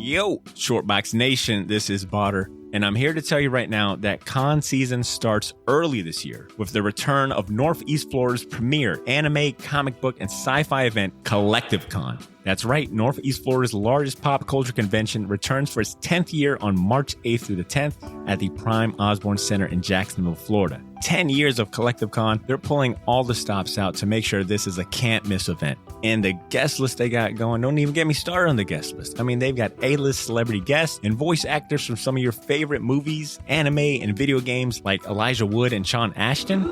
Yo, Shortbox Nation, this is Botter, and I'm here to tell you right now that con season starts early this year with the return of Northeast Florida's premier anime, comic book, and sci-fi event, CreateTheCulture. That's right, Northeast Florida's largest pop culture convention returns for its 10th year on March 8th through the 10th at the Prime Osborne Center in Jacksonville, Florida. 10 years of CreateTheCulture, they're pulling all the stops out to make sure this is a can't-miss event. And the guest list they got going, don't even get me started on the guest list. I mean, they've got A-list celebrity guests and voice actors from some of your favorite movies, anime, and video games like Elijah Wood and Sean Ashton,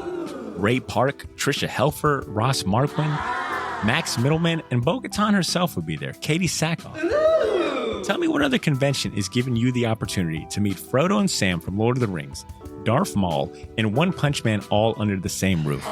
Ray Park, Trisha Helfer, Ross Marquand, Max Middleman, and Bo-Katan herself will be there, Katie Sackhoff. Tell me what other convention is giving you the opportunity to meet Frodo and Sam from Lord of the Rings, Darth Maul, and One Punch Man all under the same roof.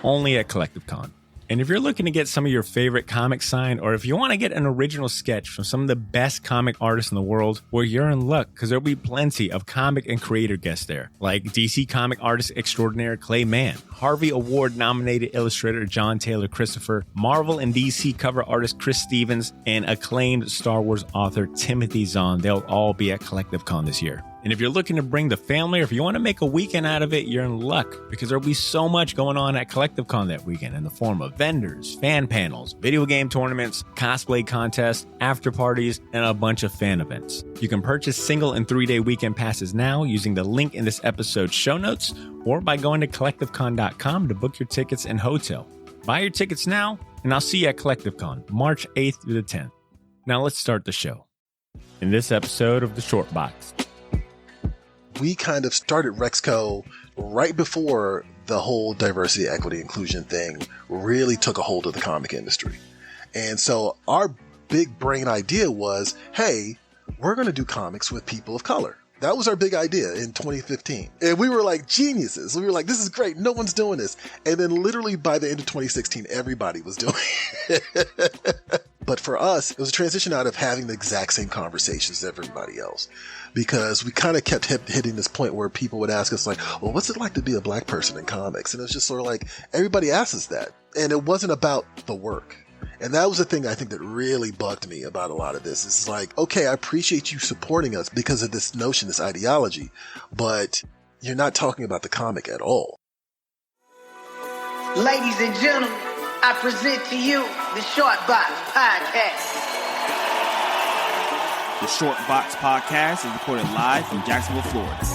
Only at CreateTheCulture. And if you're looking to get some of your favorite comics signed, or if you want to get an original sketch from some of the best comic artists in the world, well, you're in luck, because there'll be plenty of comic and creator guests there, like DC comic artist extraordinaire Clay Mann, Harvey Award-nominated illustrator John Taylor Christopher, Marvel and DC cover artist Chris Stevens, and acclaimed Star Wars author Timothy Zahn. They'll all be at CreateTheCulture this year. And if you're looking to bring the family, or if you want to make a weekend out of it, you're in luck, because there'll be so much going on at CreateTheCulture that weekend in the form of vendors, fan panels, video game tournaments, cosplay contests, after parties, and a bunch of fan events. You can purchase single and 3-day weekend passes now using the link in this episode's show notes, or by going to CreateTheCulture.com to book your tickets and hotel. Buy your tickets now, and I'll see you at CreateTheCulture, March 8th through the 10th. Now let's start the show. In this episode of The Short Box, we kind of started RexCo right before the whole diversity, equity, inclusion thing really took a hold of the comic industry. And so our big brain idea was, hey, we're going to do comics with people of color. That was our big idea in 2015. And we were like geniuses. We were like, this is great. No one's doing this. And then literally by the end of 2016, everybody was doing it. But for us, it was a transition out of having the exact same conversations as everybody else. Because we kind of kept hitting this point where people would ask us like, well, what's it like to be a black person in comics? And it's just sort of like, everybody asks us that. And it wasn't about the work. And that was the thing I think that really bugged me about a lot of this. It's like, okay, I appreciate you supporting us because of this notion, this ideology, but you're not talking about the comic at all. Ladies and gentlemen, I present to you the Short Box Podcast. The Short Box Podcast is recorded live from Jacksonville, Florida.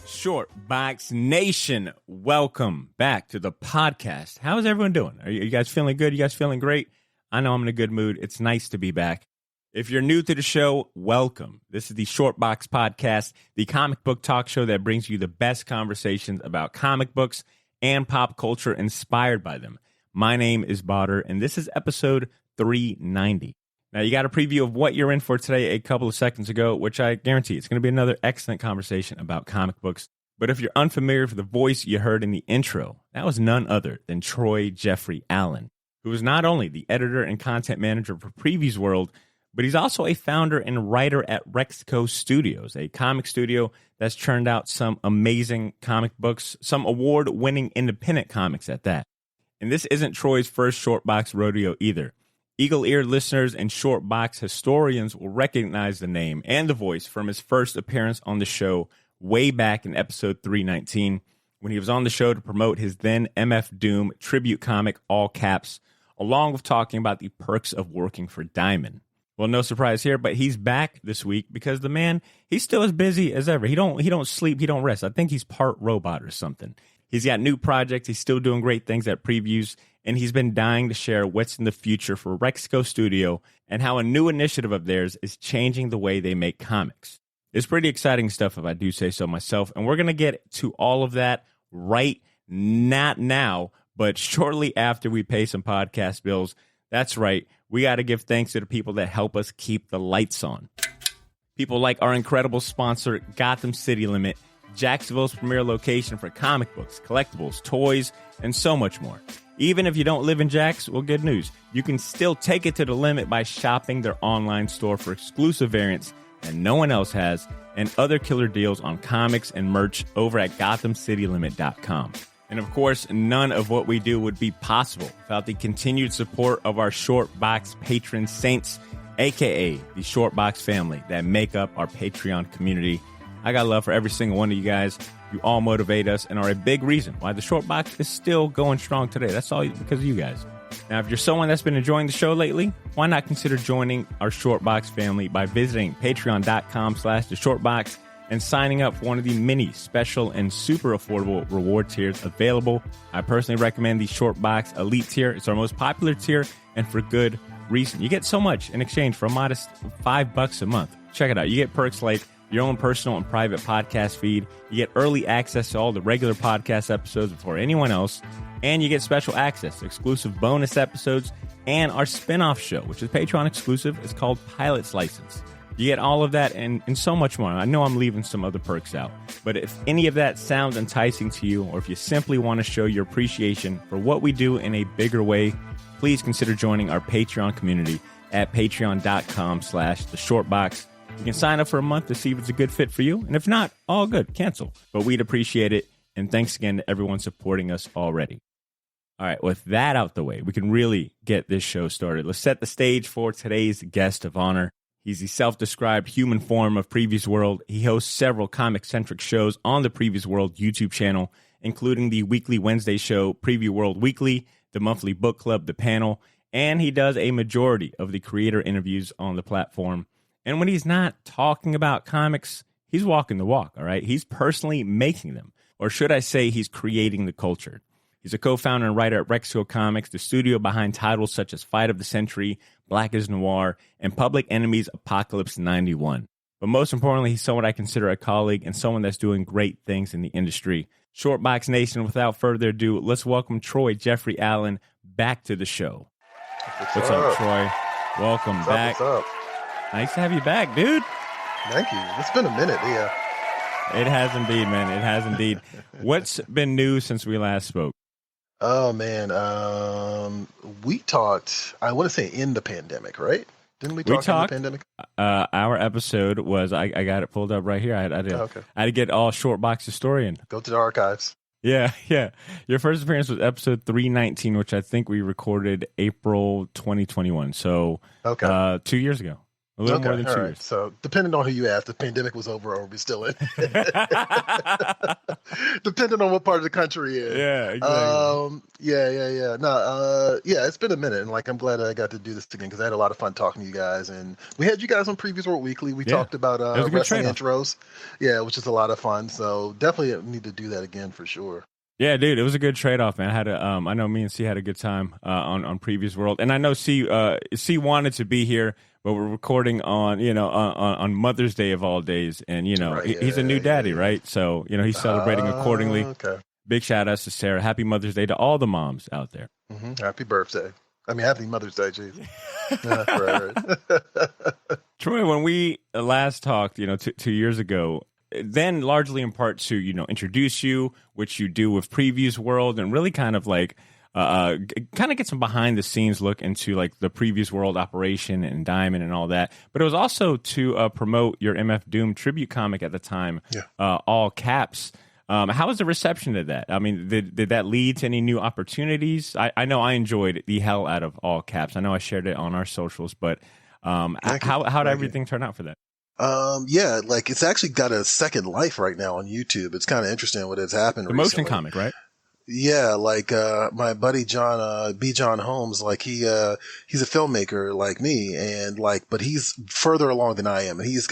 Short Box Nation, welcome back to the podcast. How is everyone doing? Are you guys feeling good? You guys feeling great? I know I'm in a good mood. It's nice to be back. If you're new to the show, welcome. This is the Short Box Podcast, the comic book talk show that brings you the best conversations about comic books and pop culture inspired by them. My name is Botter, and this is episode 390. Now, you got a preview of what you're in for today a couple of seconds ago, which I guarantee it's going to be another excellent conversation about comic books. But if you're unfamiliar with the voice you heard in the intro, that was none other than Troy Jeffrey Allen, who is not only the editor and content manager for PREVIEWSworld, but he's also a founder and writer at RexCo Studios, a comic studio that's churned out some amazing comic books, some award-winning independent comics at that. And this isn't Troy's first Short Box rodeo either. Eagle-eared listeners and Short Box historians will recognize the name and the voice from his first appearance on the show way back in episode 319, when he was on the show to promote his then MF Doom tribute comic, All Caps, along with talking about the perks of working for Diamond. Well, no surprise here, but he's back this week because the man, he's still as busy as ever. He don't sleep, he don't rest. I think he's part robot or something. He's got new projects. He's still doing great things at Previews, and he's been dying to share what's in the future for RexCo Studio and how a new initiative of theirs is changing the way they make comics. It's pretty exciting stuff, if I do say so myself, and we're going to get to all of that not now, but shortly after we pay some podcast bills. That's right. We got to give thanks to the people that help us keep the lights on. People like our incredible sponsor, Gotham City Limit, Jacksonville's premier location for comic books, collectibles, toys, and so much more. Even if you don't live in Jax, well, good news. You can still take it to the limit by shopping their online store for exclusive variants that no one else has, and other killer deals on comics and merch over at GothamCityLimit.com. And of course, none of what we do would be possible without the continued support of our Short Box patron saints, aka the Short Box family that make up our Patreon community. I got love for every single one of you guys. You all motivate us and are a big reason why the Short Box is still going strong today. That's all because of you guys. Now, if you're someone that's been enjoying the show lately, why not consider joining our Short Box family by visiting patreon.com/theshortbox and signing up for one of the many special and super affordable reward tiers available. I personally recommend the Short Box Elite tier. It's our most popular tier, and for good reason. You get so much in exchange for a modest $5 a month. Check it out. You get perks like your own personal and private podcast feed. You get early access to all the regular podcast episodes before anyone else. And you get special access, exclusive bonus episodes, and our spinoff show, which is Patreon exclusive. It's called Pilot's License. You get all of that and so much more. I know I'm leaving some other perks out, but if any of that sounds enticing to you, or if you simply want to show your appreciation for what we do in a bigger way, please consider joining our Patreon community at patreon.com/theshortbox. You can sign up for a month to see if it's a good fit for you, and if not, all good, cancel. But we'd appreciate it, and thanks again to everyone supporting us already. All right, with that out the way, we can really get this show started. Let's set the stage for today's guest of honor. He's the self-described human form of Previews World. He hosts several comic-centric shows on the Previews World YouTube channel, including the weekly Wednesday show, Preview World Weekly, the monthly book club, The Panel, and he does a majority of the creator interviews on the platform. And when he's not talking about comics, he's walking the walk, all right? He's personally making them, or should I say he's creating the culture. He's a co-founder and writer at RexCo Comics, the studio behind titles such as Fight of the Century, Black is Noir, and Public Enemy's Apocalypse 91. But most importantly, he's someone I consider a colleague and someone that's doing great things in the industry. Shortbox Nation, without further ado, let's welcome Troy Jeffrey Allen back to the show. What's up, Troy? Welcome back. What's up? Nice to have you back, dude. Thank you. It's been a minute, yeah. It has indeed, man. It has indeed. What's been new since we last spoke? Oh, man. We talked, I want to say in the pandemic, right? Didn't we talk in the pandemic? Our episode was, I got it pulled up right here. I had to get all Shortbox historian. Go to the archives. Yeah. Your first appearance was episode 319, which I think we recorded April 2021. So 2 years ago. A little more than 2 years. So depending on who you ask, the pandemic was over or are we still in? Depending on what part of the country you're in. Yeah, exactly. Yeah. No, it's been a minute, and I'm glad I got to do this again because I had a lot of fun talking to you guys, and we had you guys on Previews World Weekly. We talked about wrestling intros, which is a lot of fun. So definitely need to do that again for sure. Yeah, dude, it was a good trade-off, man. I had I know me and C had a good time on Previews World, and I know C wanted to be here, but we're recording on Mother's Day of all days, and he's a new daddy, right? So he's celebrating accordingly. Okay. Big shout outs to Sarah. Happy Mother's Day to all the moms out there. Mm-hmm. Happy birthday. Happy Mother's Day, Jesus. Right. Troy, when we last talked, 2 years ago, then largely in part to introduce you, which you do with Previews World, and really kind of get some behind the scenes look into the Previews World operation and Diamond and all that. But it was also to promote your MF Doom tribute comic at the time, All Caps. How was the reception to that? I mean, did that lead to any new opportunities? I know I enjoyed the hell out of All Caps. I know I shared it on our socials, but how did everything turn out for that? It's actually got a second life right now on YouTube. It's kind of interesting what has happened recently. Motion comic, right? Yeah, my buddy John, John Holmes, he's a filmmaker like me, and but he's further along than I am, and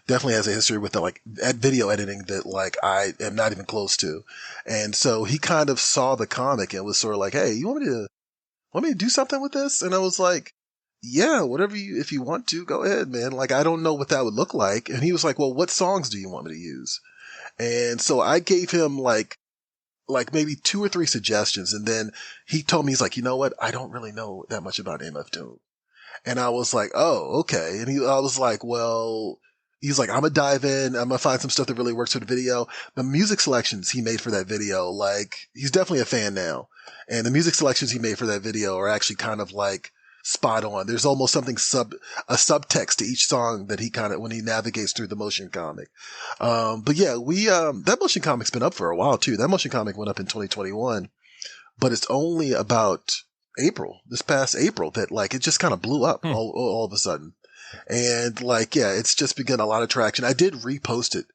definitely has a history with video editing that I am not even close to, and so he kind of saw the comic and was sort of hey, you want me to do something with this? And I was yeah, whatever if you want to, go ahead, man. I don't know what that would look like. And he was well, what songs do you want me to use? And so I gave him maybe 2 or 3 suggestions. And then he told me, he's you know what? I don't really know that much about MF Doom. And I was oh, okay. And I was well, he's I'm gonna dive in. I'm gonna find some stuff that really works for the video. The music selections he made for that video, he's definitely a fan now. And the music selections he made for that video are actually kind of spot on. There's almost something a subtext to each song that he kind of, when he navigates through the motion comic. But yeah, that motion comic's been up for a while too. That motion comic went up in 2021, but it's only about this past April that like, it just kind of blew up all of a sudden. And like, yeah, it's just begun a lot of traction. I did repost it,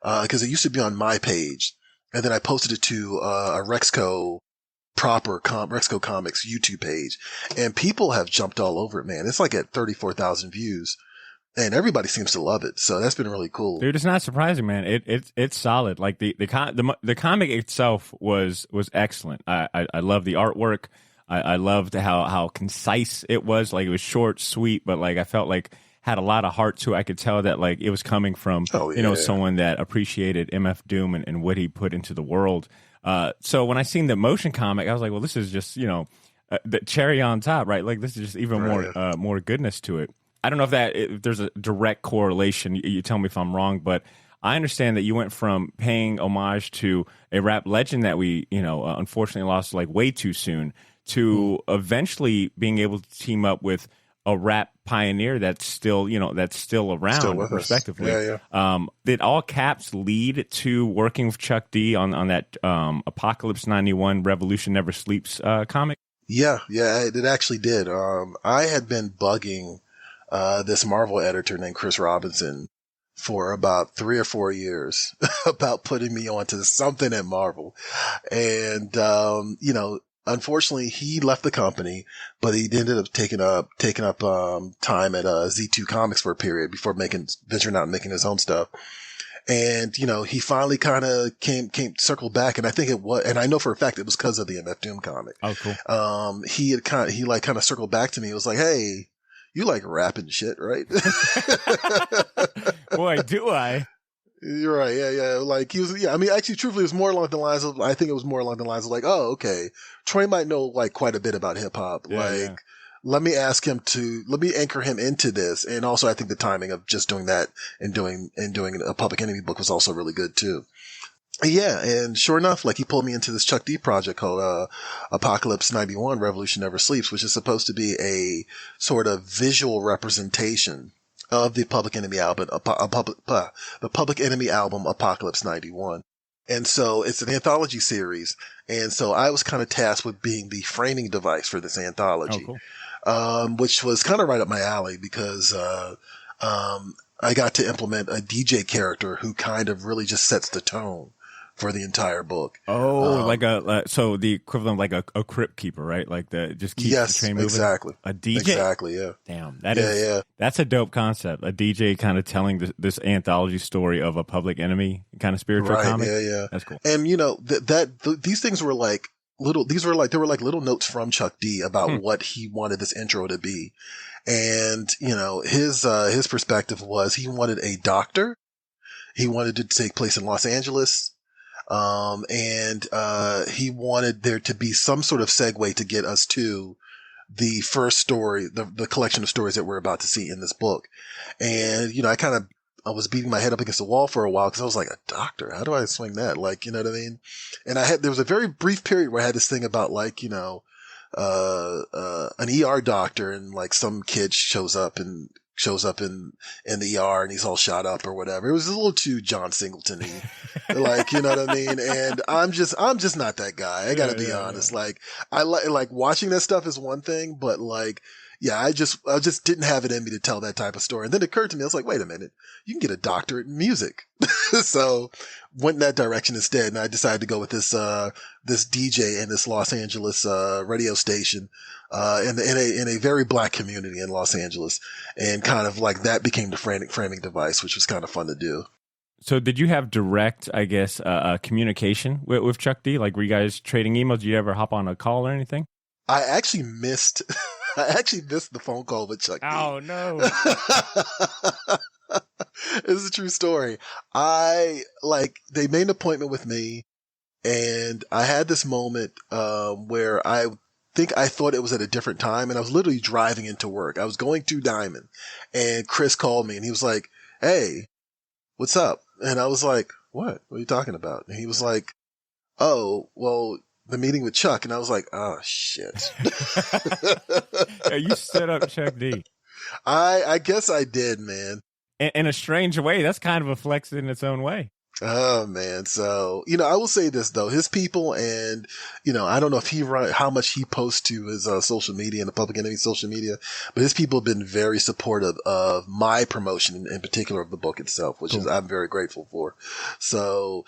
cause it used to be on my page, and then I posted it to, a RexCo RexCo Comics YouTube page, and people have jumped all over it, man. It's like at 34,000 views, and everybody seems to love it. So that's been really cool. Dude, it's not surprising, man. It's solid. Like the comic itself was excellent. I love the artwork. I loved how concise it was. Like, it was short, sweet, but like, I felt like had a lot of heart to it. I could tell that like it was coming from, someone that appreciated MF Doom and what he put into the world. So when I seen the motion comic, I was like, well, this is just, the cherry on top, right? Like, this is just even more goodness to it. I don't know if there's a direct correlation. You tell me if I'm wrong, but I understand that you went from paying homage to a rap legend that we, unfortunately lost like way too soon, to eventually being able to team up with a rap pioneer that's still around, respectively. Did All Caps lead to working with Chuck D on that Apocalypse 91 Revolution Never Sleeps comic? Yeah, it actually did. I had been bugging this Marvel editor named Chris Robinson for about 3 or 4 years about putting me onto something at Marvel. And, unfortunately, he left the company, but he ended up taking up time at Z2 Comics for a period before venturing out and making his own stuff. And he finally kind of circled back, and I think and I know for a fact it was because of the MF Doom comic. Oh, cool. He kind of circled back to me. It was like, hey, you like rapping shit, right? Boy, do I. You're right. Yeah. Like I mean, actually, truthfully, it was more along the lines of, I think it was more along the lines of like, oh, okay, Troy might know like quite a bit about hip hop. Let me anchor him into this. And also, I think the timing of just doing that and doing a Public Enemy book was also really good too. Yeah. And sure enough, like, he pulled me into this Chuck D project called, Apocalypse 91 Revolution Never Sleeps, which is supposed to be a sort of visual representation of the Public Enemy album, the Public Enemy album Apocalypse 91. And so it's an anthology series. And so I was kind of tasked with being the framing device for this anthology, which was kind of right up my alley because, I got to implement a DJ character who kind of really just sets the tone for the entire book. So the equivalent of like a crypt keeper, right? Like just keeps the train moving. Exactly. A DJ. Exactly. Yeah. Damn. That's a dope concept. A DJ kind of telling this anthology story of a Public Enemy kind of spiritual comic. Yeah. That's cool. And these things were like they were like little notes from Chuck D about what he wanted this intro to be. And, his perspective was he wanted a doctor. He wanted it to take place in Los Angeles. And he wanted there to be some sort of segue to get us to the first story, the collection of stories that we're about to see in this book. And, I was beating my head up against the wall for a while because I was like, a doctor? How do I swing that? Like, you know what I mean? And there was a very brief period where I had this thing about like, an ER doctor, and like some kid shows up in the ER and he's all shot up or whatever. It was a little too John Singleton-y, like, you know what I mean? And I'm just not that guy. I gotta be honest. Like, I like watching that stuff is one thing, but like, yeah, I just didn't have it in me to tell that type of story. And then it occurred to me, I was like, wait a minute, you can get a doctorate in music. So went in that direction instead. And I decided to go with this DJ in this Los Angeles, radio station, in a very black community in Los Angeles. And kind of like that became the framing device, which was kind of fun to do. So did you have direct, I guess, communication with Chuck D? Like, were you guys trading emails? Did you ever hop on a call or anything? I actually missed the phone call with Chuck D. Oh, no. This is a true story. They made an appointment with me, and I had this moment, where I think I thought it was at a different time, and I was literally driving into work. I was going to Diamond, and Chris called me, and he was like, hey, what's up? And I was like, what are you talking about? And he was like, oh, well, the meeting with Chuck, and I was like, oh shit. Yeah, you stood up Chuck D. I guess I did, man. In a strange way, that's kind of a flex in its own way. Oh man. So, I will say this though, his people and, I don't know if how much he posts to his social media and the Public Enemy social media, but his people have been very supportive of my promotion in particular of the book itself, which is, I'm very grateful for. So,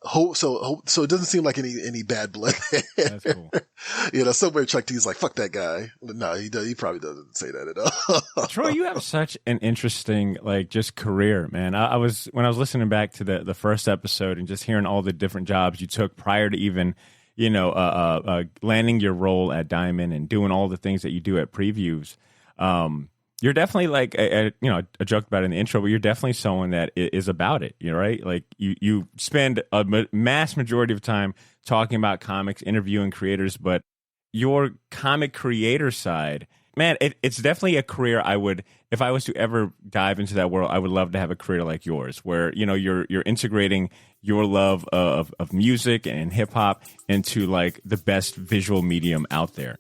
so it doesn't seem like any bad blood. That's cool. Somewhere Chuck D's like, fuck that guy. No, he probably doesn't say that at all. Troy, you have such an interesting, just career, man. When I was listening back to the first episode and just hearing all the different jobs you took prior to even, landing your role at Diamond and doing all the things that you do at Previews. You're definitely I joked about it in the intro, but you're definitely someone that is about it, right? Like you spend a mass majority of time talking about comics, interviewing creators, but your comic creator side, man, it's definitely a career if I was to ever dive into that world, I would love to have a career like yours, where, you're integrating your love of music and hip hop into the best visual medium out there.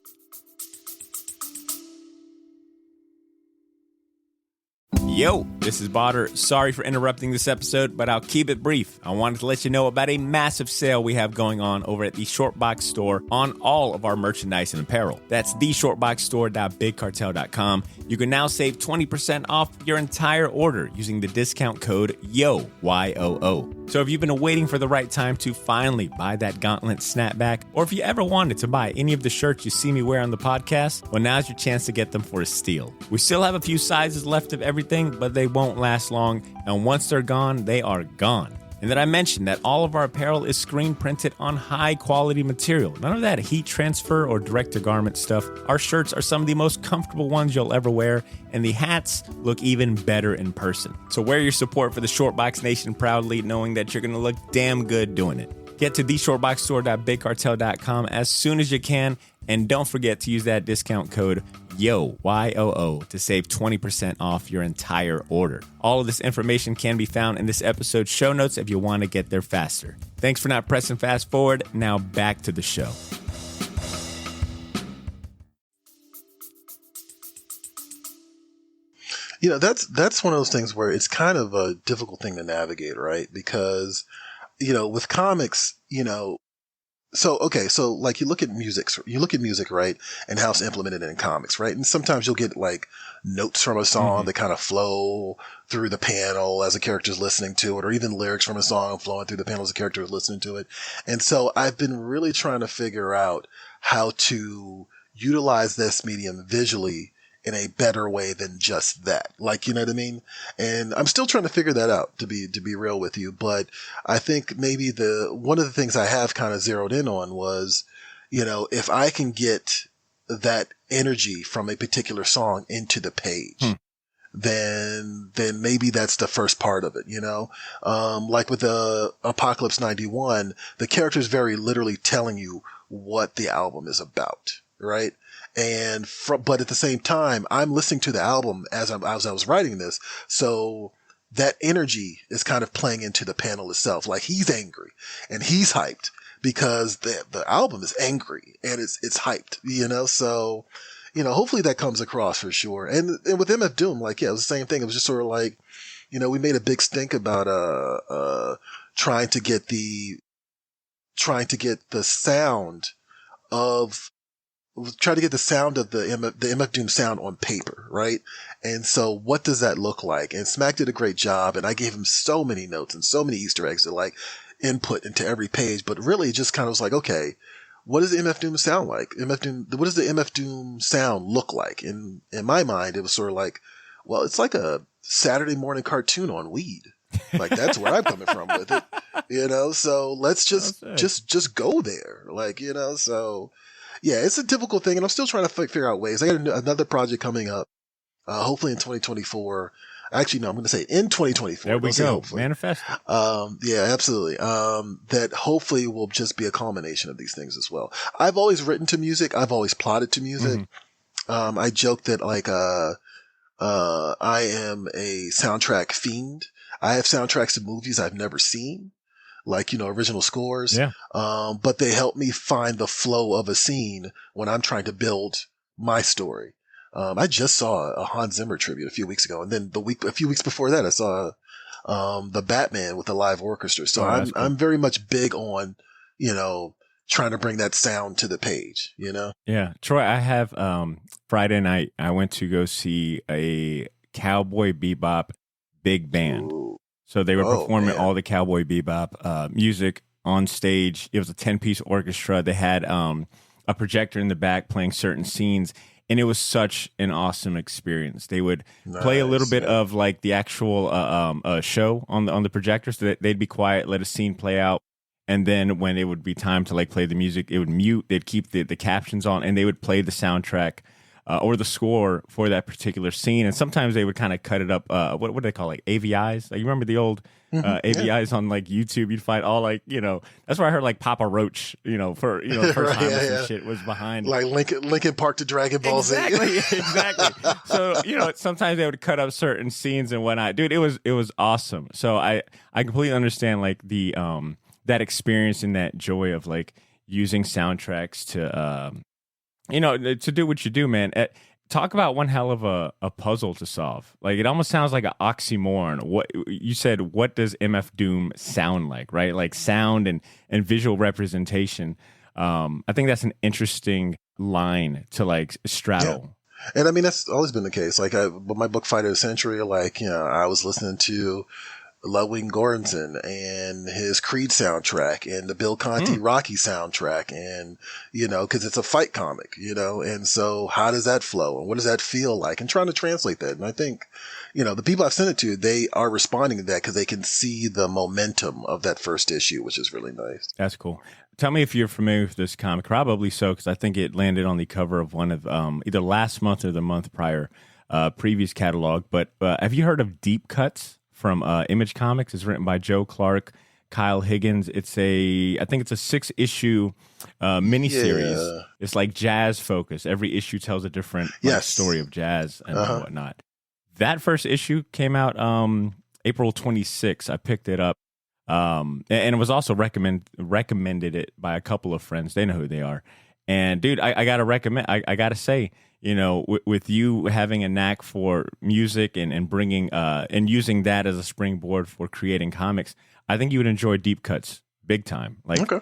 Yo, this is Botter. Sorry for interrupting this episode, but I'll keep it brief. I wanted to let you know about a massive sale we have going on over at the Shortbox Store on all of our merchandise and apparel. That's theshortboxstore.bigcartel.com. You can now save 20% off your entire order using the discount code YOO, Y-O-O. So if you've been waiting for the right time to finally buy that gauntlet snapback, or if you ever wanted to buy any of the shirts you see me wear on the podcast, well, now's your chance to get them for a steal. We still have a few sizes left of everything, but they won't last long, and once they're gone, they are gone. And then I mentioned that all of our apparel is screen printed on high quality material. None of that heat transfer or direct to garment stuff. Our shirts are some of the most comfortable ones you'll ever wear, and the hats look even better in person. So wear your support for the Shortbox Nation proudly, knowing that you're going to look damn good doing it. Get to theshortboxstore.bigcartel.com as soon as you can, and don't forget to use that discount code YOO, Y-O-O, to save 20% off your entire order. All of this information can be found in this episode's show notes if you want to get there faster. Thanks for not pressing fast forward. Now back to the show. That's one of those things where it's kind of a difficult thing to navigate, right? Because, with comics, so you look at music, right? And how it's implemented in comics, right? And sometimes you'll get notes from a song that kind of flow through the panel as a character's listening to it, or even lyrics from a song flowing through the panel as a character is listening to it. And so I've been really trying to figure out how to utilize this medium visually in a better way than just that. You know what I mean? And I'm still trying to figure that out, to be real with you. But I think maybe one of the things I have kind of zeroed in on was, if I can get that energy from a particular song into the page, then maybe that's the first part of it, like with the Apocalypse 91, the character is very literally telling you what the album is about, right? But at the same time, I'm listening to the album as I was writing this. So that energy is kind of playing into the panel itself. He's angry and he's hyped because the album is angry and it's hyped, so, hopefully that comes across for sure. And with MF Doom, it was the same thing. It was just sort of we made a big stink about, trying to get the sound of the MF Doom sound on paper, right? And so what does that look like? And Smack did a great job, and I gave him so many notes and so many Easter eggs to input into every page, but really just kind of was okay, what does the MF Doom sound like? What does the MF Doom sound look like? And in my mind, it was sort of well, it's like a Saturday morning cartoon on weed. That's where I'm coming from with it, so let's just go there. So yeah, it's a difficult thing, and I'm still trying to figure out ways. I got another project coming up, hopefully in 2024. Actually, no, I'm going to say in 2024. There we go. Manifest. Yeah, absolutely. That hopefully will just be a culmination of these things as well. I've always written to music. I've always plotted to music. I joke that I am a soundtrack fiend. I have soundtracks to movies I've never seen. like, original scores. Yeah. But they help me find the flow of a scene when I'm trying to build my story. I just saw a Hans Zimmer tribute a few weeks ago, and then a few weeks before that, I saw the Batman with the live orchestra. So that's cool. I'm very much big on, trying to bring that sound to the page, Yeah. Troy, I have Friday night, I went to go see a Cowboy Bebop big band. Ooh. So they were performing man. all the Cowboy Bebop music on stage. It was a 10-piece orchestra. They had a projector in the back playing certain scenes, and it was such an awesome experience. They would play a little bit of like the actual show on the projector, so that they'd be quiet, let a scene play out. And then when it would be time to like play the music, it would mute. They'd keep the captions on, and they would play the soundtrack or the score for that particular scene. And sometimes they would kind of cut it up. What do they call it? AVIs? Like, you remember the old AVIs on like YouTube? You'd find all like, that's where I heard like Papa Roach, for first Right, time yeah. shit was behind. Like Linkin Park to Dragon Ball Z. Exactly. So, sometimes they would cut up certain scenes and whatnot. Dude, it was awesome. So I completely understand like the that experience and that joy of like using soundtracks to to do what you do, man. Talk about one hell of a puzzle to solve. Like, it almost sounds like an oxymoron. What you said, what does MF Doom sound like, right? Like sound and visual representation. I think that's an interesting line to like straddle. Yeah. And I mean, that's always been the case. Like, with my book Fight of the Century, like, I was listening to Ludwig Göransson and his Creed soundtrack and the Bill Conti Rocky soundtrack, and because it's a fight comic, and so how does that flow and what does that feel like, and trying to translate that. And I think the people I've sent it to, they are responding to that because they can see the momentum of that first issue, which is really nice. That's cool. Tell me if you're familiar with this comic. Probably so, because I think it landed on the cover of one of either last month or the month prior previous catalog. But have you heard of Deep Cuts from Image Comics? It's written by Joe Clark, Kyle Higgins. I think it's a 6-issue miniseries. Yeah. It's like jazz focused. Every issue tells a different story of jazz and whatnot. That first issue came out April 26th. I picked it up. And it was also recommended it by a couple of friends. They know who they are. And dude, I gotta recommend. I gotta say, with you having a knack for music and bringing and using that as a springboard for creating comics, I think you would enjoy Deep Cuts big time. Like, okay.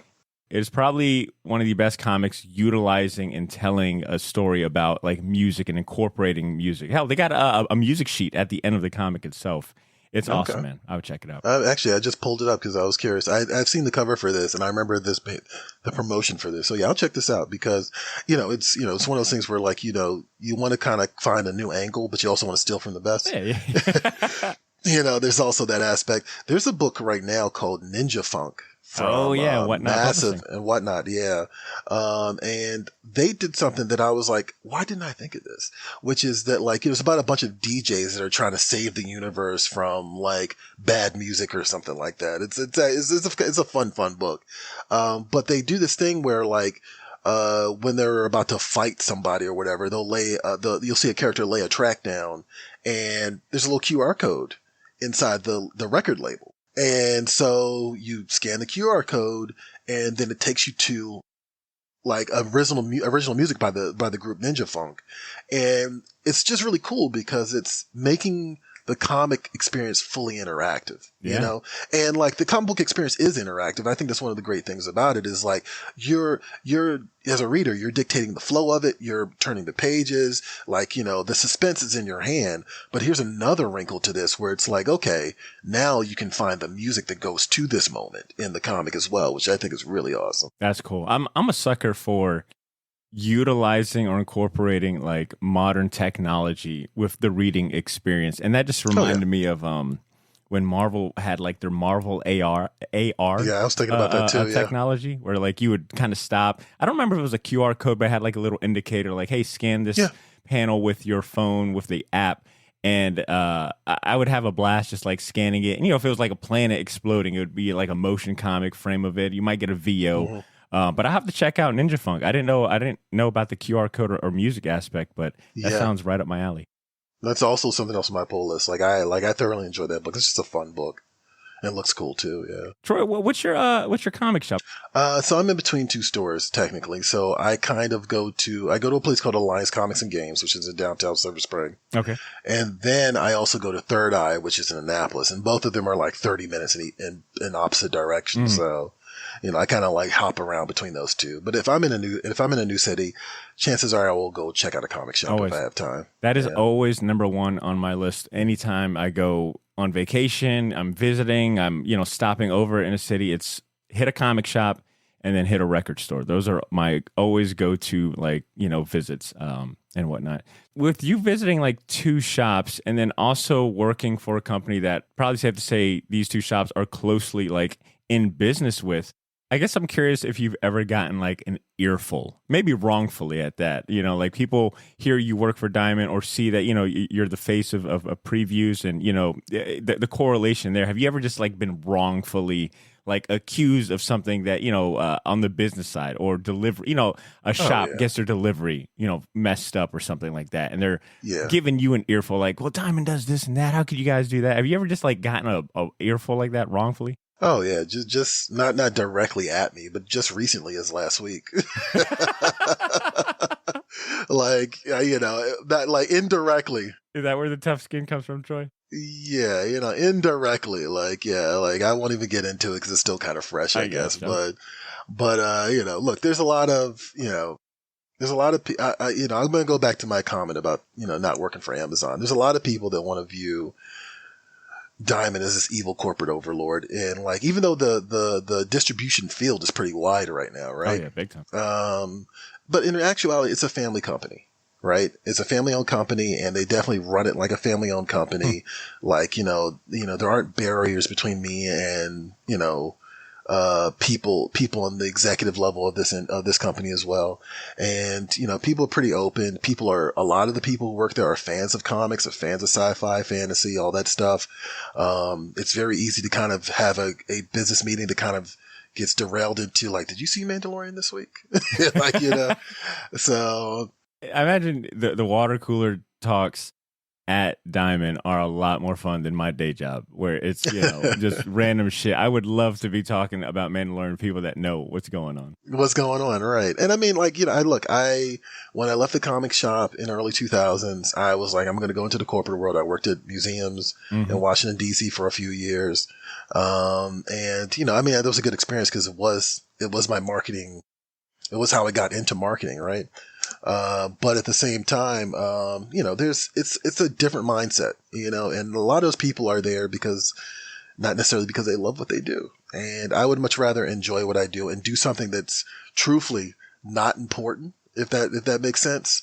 It's probably one of the best comics utilizing and telling a story about like music and incorporating music. Hell, they got a music sheet at the end of the comic itself. It's awesome, man. I would check it out. Actually, I just pulled it up because I was curious. I've seen the cover for this, and I remember the promotion for this. So yeah, I'll check this out because it's it's one of those things where like you want to kind of find a new angle, but you also want to steal from the best. Yeah. There's also that aspect. There's a book right now called Ninja Funk. From, Whatnot Massive Publishing. and Whatnot, yeah. And they did something that I was like, why didn't I think of this? Which is that like, it's about a bunch of DJs that are trying to save the universe from like bad music or something like that. It's a fun book. But they do this thing where like, when they're about to fight somebody or whatever, you'll see a character lay a track down and there's a little QR code inside the record label. And so you scan the QR code and then it takes you to like original music by the group Ninja Funk. And it's just really cool because it's making the comic experience fully interactive, and like the comic book experience is interactive. I think that's one of the great things about it is like you're as a reader, you're dictating the flow of it. You're turning the pages, like, the suspense is in your hand. But here's another wrinkle to this where it's like, okay, now you can find the music that goes to this moment in the comic as well, which I think is really awesome. That's cool. I'm a sucker for utilizing or incorporating like modern technology with the reading experience, and that just reminded me of when Marvel had like their Marvel AR. Yeah, I was thinking about that too. Technology where like you would kind of stop. I don't remember if it was a QR code, but it had like a little indicator, like, hey, scan this panel with your phone with the app. And I would have a blast just like scanning it. And if it was like a planet exploding, it would be like a motion comic frame of it. You might get a VO. Mm-hmm. But I have to check out Ninja Funk. I didn't know about the QR code or music aspect, but that sounds right up my alley. That's also something else on my pull list. I thoroughly enjoyed that book. It's just a fun book. It looks cool too. Yeah. Troy, what's your comic shop? So I'm in between two stores technically. So I kind of go to a place called Alliance Comics and Games, which is in downtown Silver Spring. Okay. And then I also go to Third Eye, which is in Annapolis, and both of them are like 30 minutes in opposite directions. Mm. So, I kind of like hop around between those two. But if I'm in a new city, chances are I will go check out a comic shop if I have time. That is always number one on my list. Anytime I go on vacation, I'm visiting, I'm, stopping over in a city, it's hit a comic shop and then hit a record store. Those are my always go-to, visits and whatnot. With you visiting like two shops and then also working for a company that probably safe to say these two shops are closely like in business with, I guess I'm curious if you've ever gotten like an earful, maybe wrongfully at that. Like people hear you work for Diamond or see that, you're the face of previews and, the correlation there. Have you ever just like been wrongfully like accused of something that, on the business side or delivery, a shop gets their delivery, messed up or something like that. And they're giving you an earful like, well, Diamond does this and that. How could you guys do that? Have you ever just like gotten a earful like that wrongfully? Oh yeah, just not directly at me, but just recently as last week. That like indirectly. Is that where the tough skin comes from, Troy? Yeah, indirectly, I won't even get into it because it's still kind of fresh, I guess. So. But look, there's a lot of, I'm going to go back to my comment about, not working for Amazon. There's a lot of people that want to view Diamond as this evil corporate overlord. And like, even though the distribution field is pretty wide right now, right? Oh yeah, big time. But in actuality, it's a family company. Right. It's a family owned company and they definitely run it like a family owned company. Like, there aren't barriers between me and, people on the executive level of this company as well. And, people are pretty open. A lot of the people who work there are fans of comics, are fans of sci-fi, fantasy, all that stuff. It's very easy to kind of have a business meeting that kind of gets derailed into like, did you see Mandalorian this week? So. I imagine the water cooler talks at Diamond are a lot more fun than my day job, where it's just random shit. I would love to be talking about Mandalorian people that know what's going on. What's going on, right? And I mean, when I left the comic shop in early 2000s, I was like, I'm going to go into the corporate world. I worked at museums in Washington D.C. for a few years, and that was a good experience because it was my marketing. It was how I got into marketing, right? But at the same time, it's a different mindset, and a lot of those people are there not necessarily because they love what they do. And I would much rather enjoy what I do and do something that's truthfully not important, if that makes sense.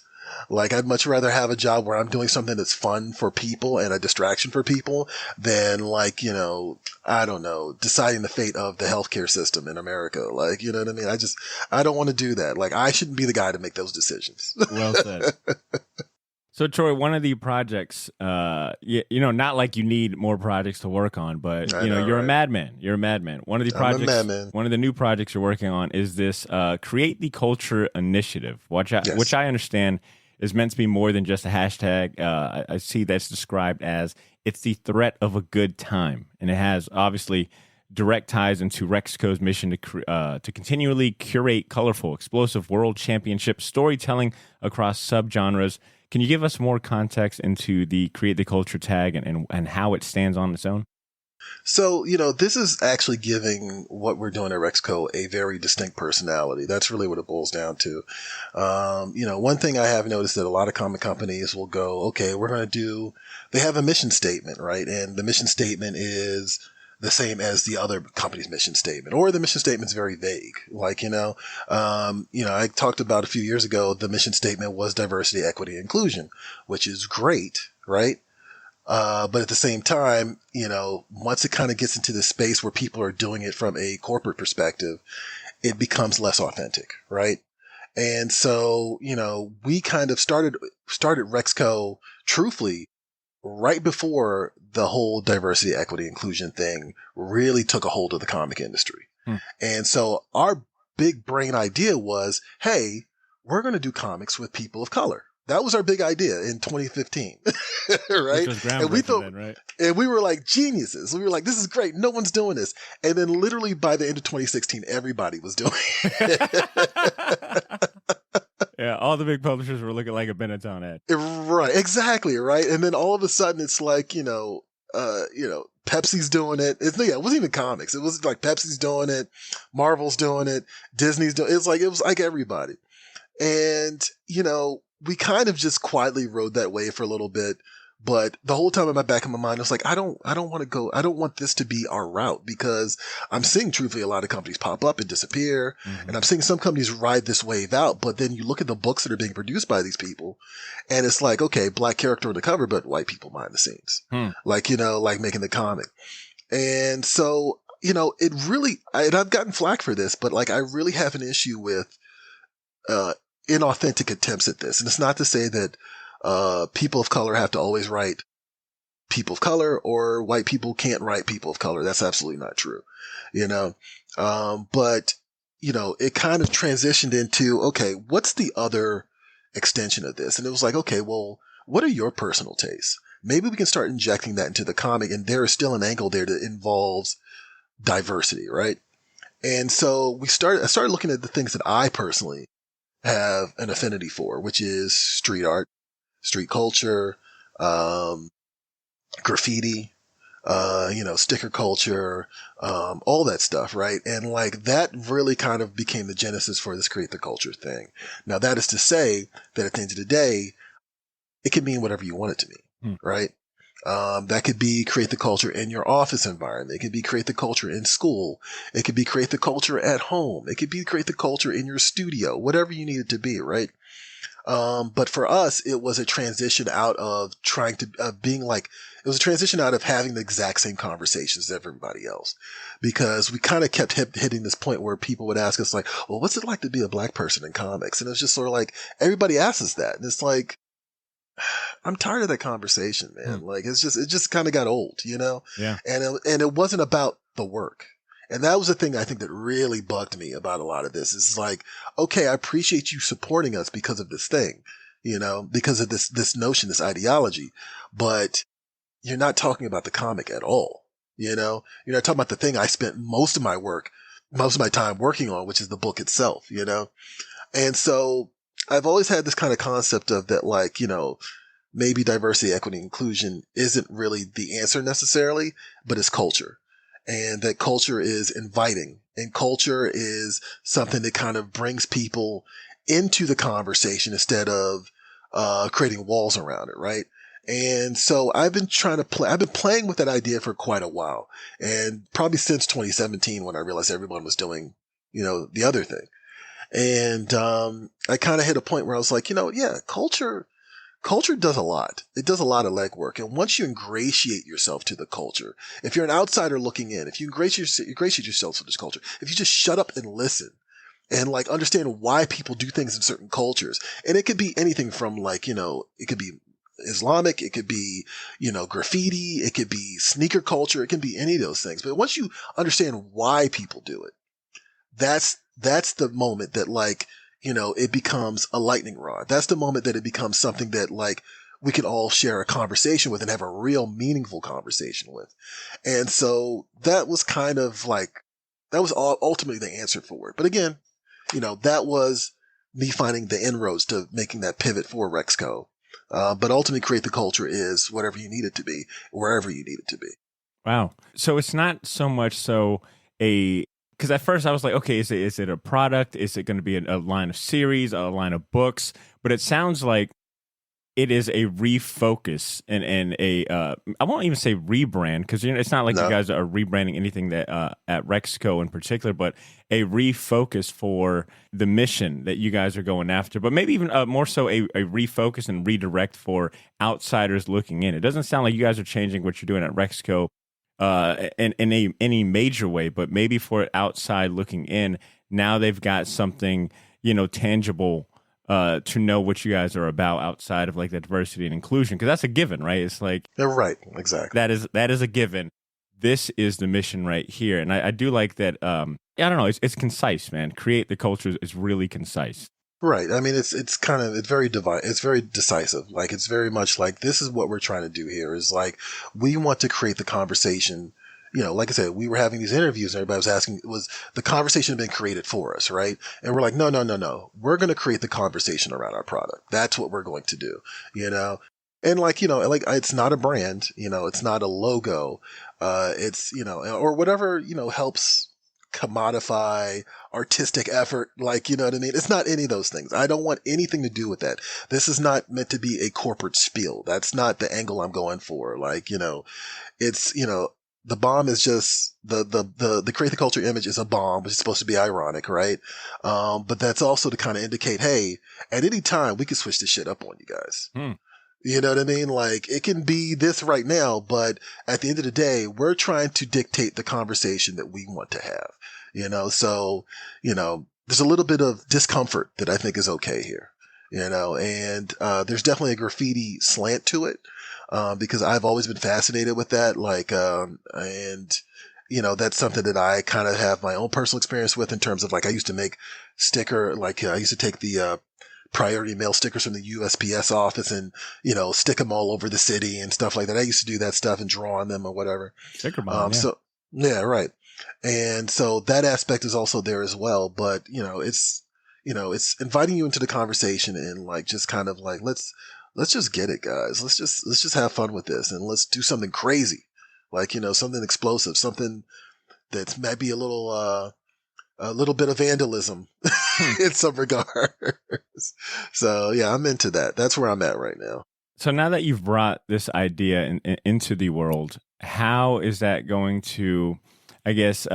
Like, I'd much rather have a job where I'm doing something that's fun for people and a distraction for people than I don't know, deciding the fate of the healthcare system in America. Like, you know what I mean? I don't want to do that. Like, I shouldn't be the guy to make those decisions. Well said. So, Troy, one of the projects, not like you need more projects to work on, but, you're a madman. You're a madman. One of the projects, one of the new projects you're working on is this CreateTheCulture initiative, which I understand is meant to be more than just a hashtag. I see that's described as it's the threat of a good time. And it has, obviously, direct ties into RexCo's mission to continually curate colorful, explosive world championship storytelling across subgenres. Can you give us more context into the CreateTheCulture tag and how it stands on its own? So, this is actually giving what we're doing at RexCo a very distinct personality. That's really what it boils down to. One thing I have noticed that a lot of comic companies will go, okay, they have a mission statement, right? And the mission statement is the same as the other company's mission statement, or the mission statement's very vague. Like, I talked about a few years ago, the mission statement was diversity, equity, and inclusion, which is great, right? But at the same time, once it kind of gets into this space where people are doing it from a corporate perspective, it becomes less authentic, right? And so, we kind of started RexCo truthfully right before the whole diversity, equity, inclusion thing really took a hold of the comic industry. And so our big brain idea was, hey, we're going to do comics with people of color. That was our big idea in 2015, right? Which was And we groundbreaking thought, then, right? and we were like geniuses. We were like, this is great. No one's doing this. And then literally by the end of 2016, everybody was doing it. Yeah, all the big publishers were looking like a Benetton ad. Right, exactly, right. And then all of a sudden it's like, Pepsi's doing it. It wasn't even comics. It was like Pepsi's doing it, Marvel's doing it, Disney's doing it. It was like everybody. And, we kind of just quietly rode that wave for a little bit. But the whole time in my back of my mind, I was like, I don't want this to be our route, because I'm seeing truthfully a lot of companies pop up and disappear. Mm-hmm. And I'm seeing some companies ride this wave out. But then you look at the books that are being produced by these people and it's like, okay, black character on the cover, but white people behind the scenes, like making the comic. And so, it really, and I've gotten flack for this, but like, I really have an issue with, inauthentic attempts at this. And it's not to say that, people of color have to always write people of color, or white people can't write people of color. That's absolutely not true, but, it kind of transitioned into, okay, what's the other extension of this? And it was like, okay, well, what are your personal tastes? Maybe we can start injecting that into the comic, and there is still an angle there that involves diversity, right? And so I started looking at the things that I personally have an affinity for, which is street art, street culture, graffiti, sticker culture, all that stuff, right? And like that really kind of became the genesis for this Create the Culture thing. Now that is to say that at the end of the day, it can mean whatever you want it to mean, right? That could be create the culture in your office environment. It could be create the culture in school. It could be create the culture at home. It could be create the culture in your studio, whatever you need it to be, right? But for us, it was a transition out of it was a transition out of having the exact same conversations as everybody else, because we kind of kept hitting this point where people would ask us like, well, what's it like to be a black person in comics? And it was just sort of like, everybody asks us that. And it's like, I'm tired of that conversation, man. Like, it just kind of got old, Yeah. And it wasn't about the work. And that was the thing I think that really bugged me about a lot of this. Is like, okay, I appreciate you supporting us because of this thing, because of this notion, this ideology, but you're not talking about the comic at all. You're not talking about the thing I spent most of my time working on, which is the book itself, And so I've always had this kind of concept of that, like, maybe diversity, equity, inclusion isn't really the answer necessarily, but it's culture. And that culture is inviting, and culture is something that kind of brings people into the conversation instead of, creating walls around it. Right. And so I've been playing with that idea for quite a while, and probably since 2017 when I realized everyone was doing, the other thing. And, I kind of hit a point where I was like, culture does a lot. It does a lot of legwork. And once you ingratiate yourself to the culture, if you're an outsider looking in, if you ingratiate yourself to this culture, if you just shut up and listen and like understand why people do things in certain cultures, and it could be anything from like, it could be Islamic, it could be, graffiti, it could be sneaker culture, it can be any of those things. But once you understand why people do it, that's the moment that like, it becomes a lightning rod. That's the moment that it becomes something that like we can all share a conversation with and have a real meaningful conversation with. And so that was kind of like, that was ultimately the answer for it. But again, that was me finding the inroads to making that pivot for RexCo. But ultimately Create the Culture is whatever you need it to be, wherever you need it to be. Wow. So it's not so much because at first I was like, okay, is it a product? Is it going to be a line of series, a line of books? But it sounds like it is a refocus and I won't even say rebrand, because it's not like you guys are rebranding anything that at RexCo in particular, but a refocus for the mission that you guys are going after. But maybe even more so a refocus and redirect for outsiders looking in. It doesn't sound like you guys are changing what you're doing at RexCo in any major way, but maybe for outside looking in, now they've got something, tangible to know what you guys are about outside of like the diversity and inclusion, because that's a given, right? It's like, they're right, exactly. That is a given. This is the mission right here, and I do like that. I don't know, it's concise, man. Create the Culture is really concise. Right. I mean, it's very decisive. Like, it's very much like, this is what we're trying to do here is like, we want to create the conversation. You know, like I said, we were having these interviews and everybody was asking, was the conversation been created for us? Right. And we're like, no, no, no, no. We're going to create the conversation around our product. That's what we're going to do, you know? And like, you know, like it's not a brand, you know, it's not a logo. It's, you know, or whatever, you know, helps commodify artistic effort. Like, you know what I mean? It's not any of those things. I don't want anything to do with that. This is not meant to be a corporate spiel. That's not the angle I'm going for. Like, you know, it's, you know, the bomb is just the Create the Culture image is a bomb, which is supposed to be ironic, right? But that's also to kind of indicate, hey, at any time we can switch this shit up on you guys. You know what I mean? Like, it can be this right now, but at the end of the day, we're trying to dictate the conversation that we want to have, you know? So, you know, there's a little bit of discomfort that I think is okay here, you know, and, there's definitely a graffiti slant to it, because I've always been fascinated with that. Like, and, you know, that's something that I kind of have my own personal experience with in terms of like, I used to make I used to take the, priority mail stickers from the USPS office and, you know, stick them all over the city and stuff like that. I used to do that stuff and draw on them or whatever. Sticker bomb, yeah. So, yeah, right. And so that aspect is also there as well. But, you know, it's inviting you into the conversation and like, just kind of like, let's just get it, guys. Let's just have fun with this and let's do something crazy. Like, you know, something explosive, something that's maybe a little bit of vandalism in some regards. So yeah, I'm into that. That's where I'm at right now. So now that you've brought this idea into the world, how is that going to, I guess,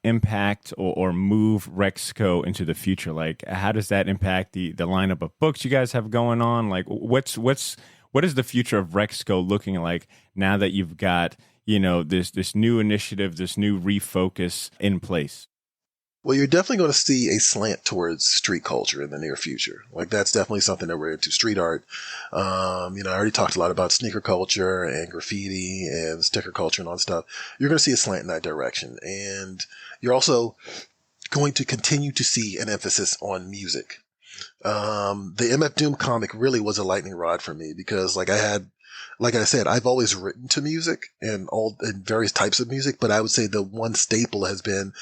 impact or move RexCo into the future? Like, how does that impact the lineup of books you guys have going on? Like, what is the future of RexCo looking like now that you've got, you know, this new initiative, this new refocus in place? Well, you're definitely going to see a slant towards street culture in the near future. Like, that's definitely something that we're into. Street art. You know, I already talked a lot about sneaker culture and graffiti and sticker culture and all that stuff. You're going to see a slant in that direction. And you're also going to continue to see an emphasis on music. The MF Doom comic really was a lightning rod for me because like I said, I've always written to music and various types of music, but I would say the one staple has been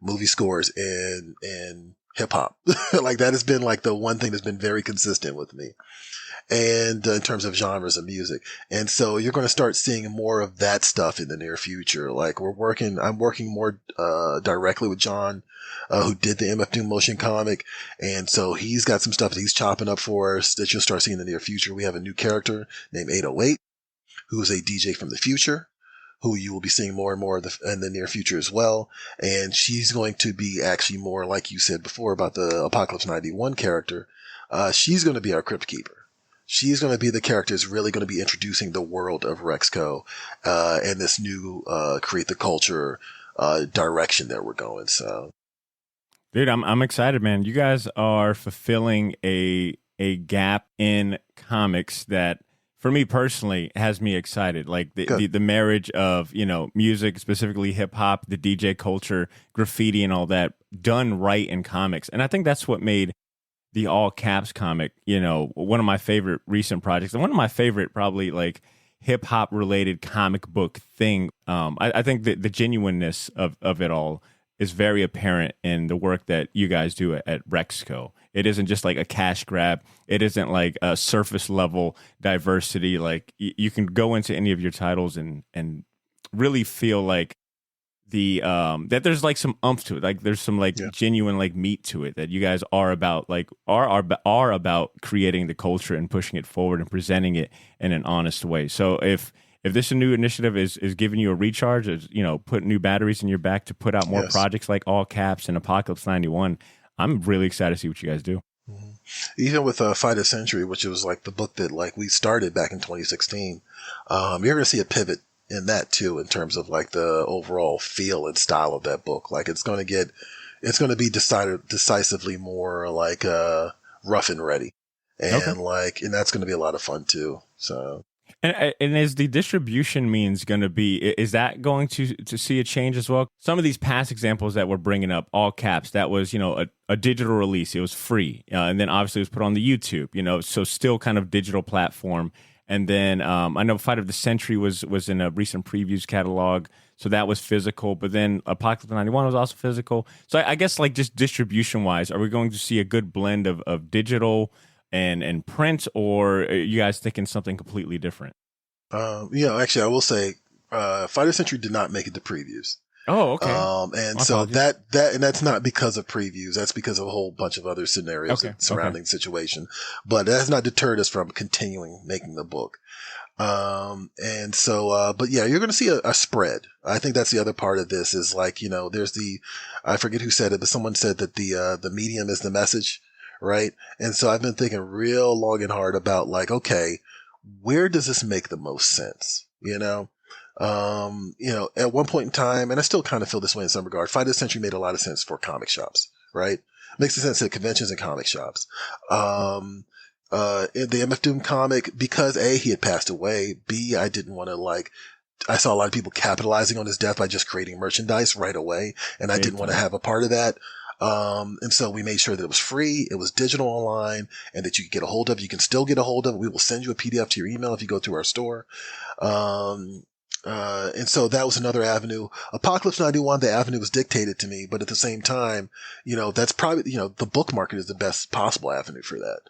movie scores and hip hop. Like, that has been like the one thing that's been very consistent with me. And in terms of genres of music. And so you're going to start seeing more of that stuff in the near future. Like, I'm working more, directly with John, who did the MF Doom motion comic. And so he's got some stuff that he's chopping up for us that you'll start seeing in the near future. We have a new character named 808, who's a DJ from the future, who you will be seeing more and more in the near future as well. And she's going to be actually more, like you said before about the Apocalypse 91 character. She's going to be our crypt keeper. She's going to be the character that's really going to be introducing the world of RexCo, and this new, Create the Culture, direction that we're going. So, dude, I'm excited, man. You guys are fulfilling a gap in comics that, for me personally, has me excited. Like the marriage of, you know, music, specifically hip hop, the DJ culture, graffiti, and all that done right in comics. And I think that's what made the All Caps comic, you know, one of my favorite recent projects, and one of my favorite probably like hip hop related comic book thing. I think that the genuineness of it all is very apparent in the work that you guys do at RexCo. It isn't just like a cash grab. It isn't like a surface level diversity. Like you can go into any of your titles and really feel like that there's like some oomph to it. Like there's some like genuine like meat to it, that you guys are about like are about creating the culture and pushing it forward and presenting it in an honest way. So if this new initiative is giving you a recharge, is, you know, put new batteries in your back to put out more projects like All Caps and Apocalypse 91, I'm really excited to see what you guys do. Mm-hmm. Even with Fight a Century, which was like the book that like we started back in 2016, you're going to see a pivot in that too, in terms of like the overall feel and style of that book. Like it's going to be decisively more like rough and ready, and and that's going to be a lot of fun too. So. And is the distribution means going to be, is that going to see a change as well? Some of these past examples that we're bringing up, all caps, that was, a digital release. It was free. And then obviously it was put on the YouTube, so still kind of digital platform. And then I know Fight of the Century was in a recent previews catalog. So that was physical. But then Apocalypse 91 was also physical. So I guess like just distribution wise, are we going to see a good blend of digital and print, or are you guys thinking something completely different? Actually, I will say, Fight of the Century did not make it to previews. Oh, okay. And My so apologies. and that's not because of previews. That's because of a whole bunch of other scenarios surrounding the situation. But that has not deterred us from continuing making the book. But yeah, you're going to see a spread. I think that's the other part of this is like, there's I forget who said it, but someone said that the medium is the message. Right. And so I've been thinking real long and hard about like, okay, where does this make the most sense? At one point in time, and I still kind of feel this way in some regard, Fight of the Century made a lot of sense for comic shops, right? Makes sense to conventions and comic shops. In the MF Doom comic, because A, he had passed away, B, I didn't want to I saw a lot of people capitalizing on his death by just creating merchandise right away, and I didn't want to have a part of that. And so we made sure that it was free, it was digital online, and that you could get a hold of. You can still get a hold of it. We will send you a PDF to your email if you go to our store. And so that was another avenue. Apocalypse 91, the avenue was dictated to me, but at the same time, that's probably, the book market is the best possible avenue for that,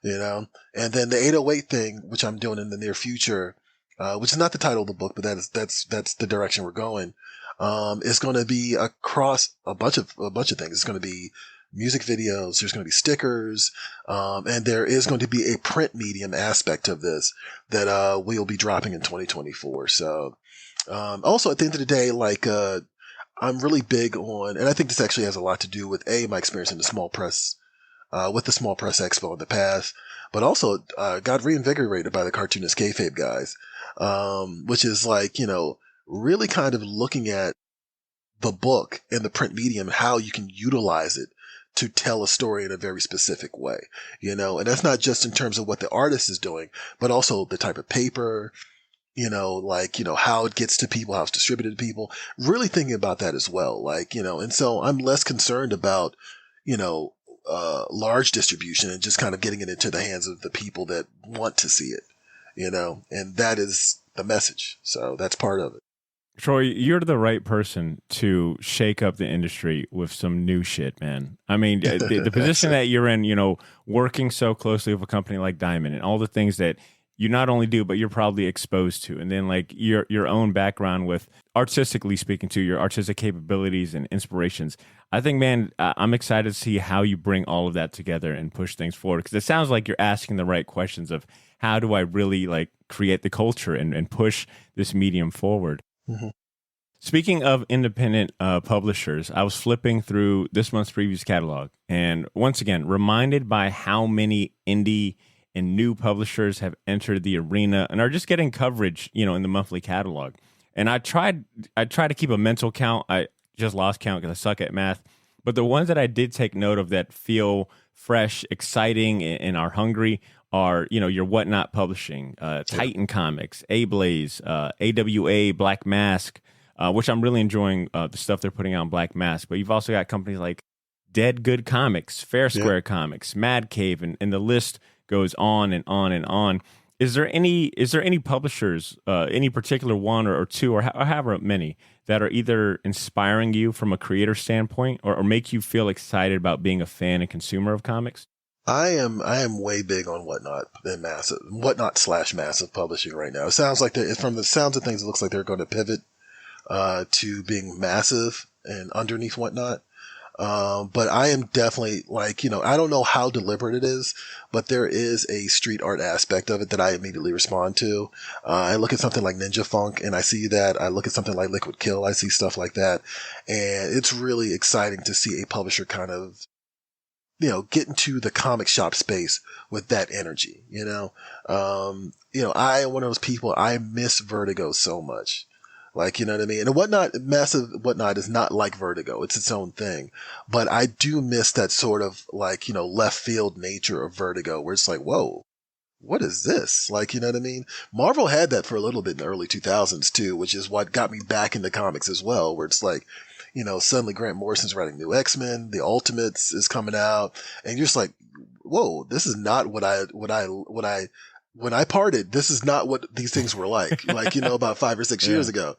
and then the 808 thing, which I'm doing in the near future, which is not the title of the book, but that's the direction we're going. Is going to be across a bunch of things. It's going to be music videos. There's going to be stickers. And there is going to be a print medium aspect of this that, we'll be dropping in 2024. So, also at the end of the day, I'm really big on, and I think this actually has a lot to do with my experience in the small press, with the Small Press Expo in the past, but also, got reinvigorated by the cartoonist kayfabe guys, which is really kind of looking at the book and the print medium, how you can utilize it to tell a story in a very specific way, and that's not just in terms of what the artist is doing, but also the type of paper, how it gets to people, how it's distributed to people, really thinking about that as well. And so I'm less concerned about, large distribution and just kind of getting it into the hands of the people that want to see it, and that is the message. So that's part of it. Troy, you're the right person to shake up the industry with some new shit, man. I mean, the position that you're in, working so closely with a company like Diamond and all the things that you not only do, but you're probably exposed to. And then your own background with, artistically speaking, to your artistic capabilities and inspirations. I think, man, I'm excited to see how you bring all of that together and push things forward. Because it sounds like you're asking the right questions of how do I really create the culture and push this medium forward. Mm-hmm. Speaking of independent publishers, I was flipping through this month's previews catalog, and once again, reminded by how many indie and new publishers have entered the arena and are just getting coverage, in the monthly catalog. And I tried to keep a mental count. I just lost count because I suck at math. But the ones that I did take note of that feel fresh, exciting, and are hungry are, your Whatnot Publishing, Titan Comics, A-Blaze, AWA, Black Mask, which I'm really enjoying the stuff they're putting out on Black Mask. But you've also got companies like Dead Good Comics, Fair Square Comics, Mad Cave, and the list goes on and on and on. Is there any publishers, any particular one or two or however many that are either inspiring you from a creator standpoint or make you feel excited about being a fan and consumer of comics? I am way big on Whatnot/Massive Publishing right now. It sounds like from the sounds of things, it looks like they're going to pivot to being massive and underneath Whatnot. But I am definitely I don't know how deliberate it is, but there is a street art aspect of it that I immediately respond to. I look at something like Ninja Funk and I see that. I look at something like Liquid Kill. I see stuff like that. And it's really exciting to see a publisher kind of, get into the comic shop space with that energy, I am one of those people, I miss Vertigo so much. You know what I mean? And Massive Whatnot is not like Vertigo. It's its own thing. But I do miss that sort of left field nature of Vertigo where it's whoa, what is this? Like, you know what I mean? Marvel had that for a little bit in the early 2000s too, which is what got me back into comics as well, where it's like, you know, suddenly Grant Morrison's writing new X-Men, the Ultimates is coming out, and you're just like, whoa, this is not when I parted, this is not what these things were like, you know, about 5 or 6 years ago.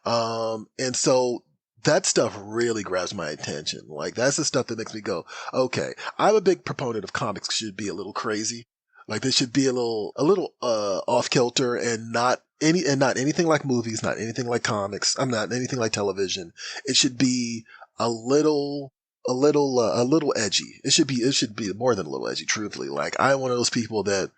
And so that stuff really grabs my attention. Like, that's the stuff that makes me go, okay, I'm a big proponent of comics should be a little crazy. Like, they should be a little off kilter and not anything like movies, not anything like comics. I'm not anything like television. It should be a little edgy. It should be more than a little edgy, truthfully. Like, I'm one of those people that,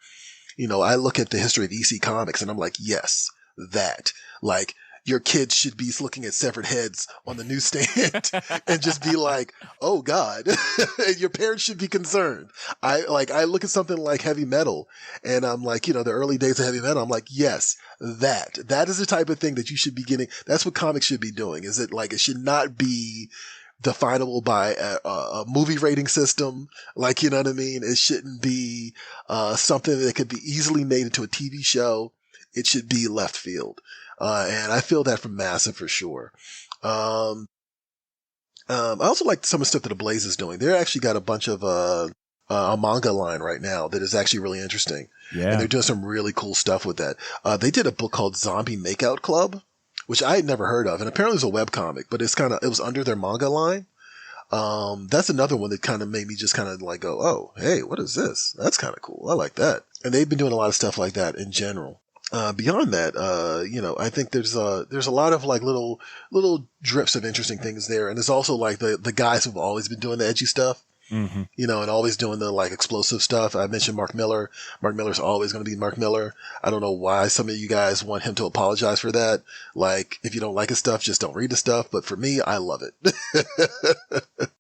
you know, I look at the history of EC Comics and I'm like, yes, that. Like, your kids should be looking at severed heads on the newsstand and just be like, oh God, and your parents should be concerned. I look at something like heavy metal and I'm like, you know, the early days of heavy metal, I'm like, yes, that is the type of thing that you should be getting. That's what comics should be doing. Is it like, it should not be definable by a movie rating system. Like, you know what I mean? It shouldn't be, something that could be easily made into a TV show. It should be left field. And I feel that from Massive for sure. I also like some of the stuff that the Blaze is doing. They're actually got a bunch of, a manga line right now that is actually really interesting. Yeah. And they're doing some really cool stuff with that. They did a book called Zombie Makeout Club, which I had never heard of. And apparently it was a webcomic, but it was under their manga line. That's another one that kind of made me just kind of like go, oh, hey, what is this? That's kind of cool. I like that. And they've been doing a lot of stuff like that in general. Beyond that, you know, I think there's a lot of like little drips of interesting things there. And there's also like the guys who've always been doing the edgy stuff, you know, and always doing the like explosive stuff. I mentioned Mark Miller. Mark Miller's always going to be Mark Miller. I don't know why some of you guys want him to apologize for that. Like, if you don't like his stuff, just don't read the stuff. But for me, I love it.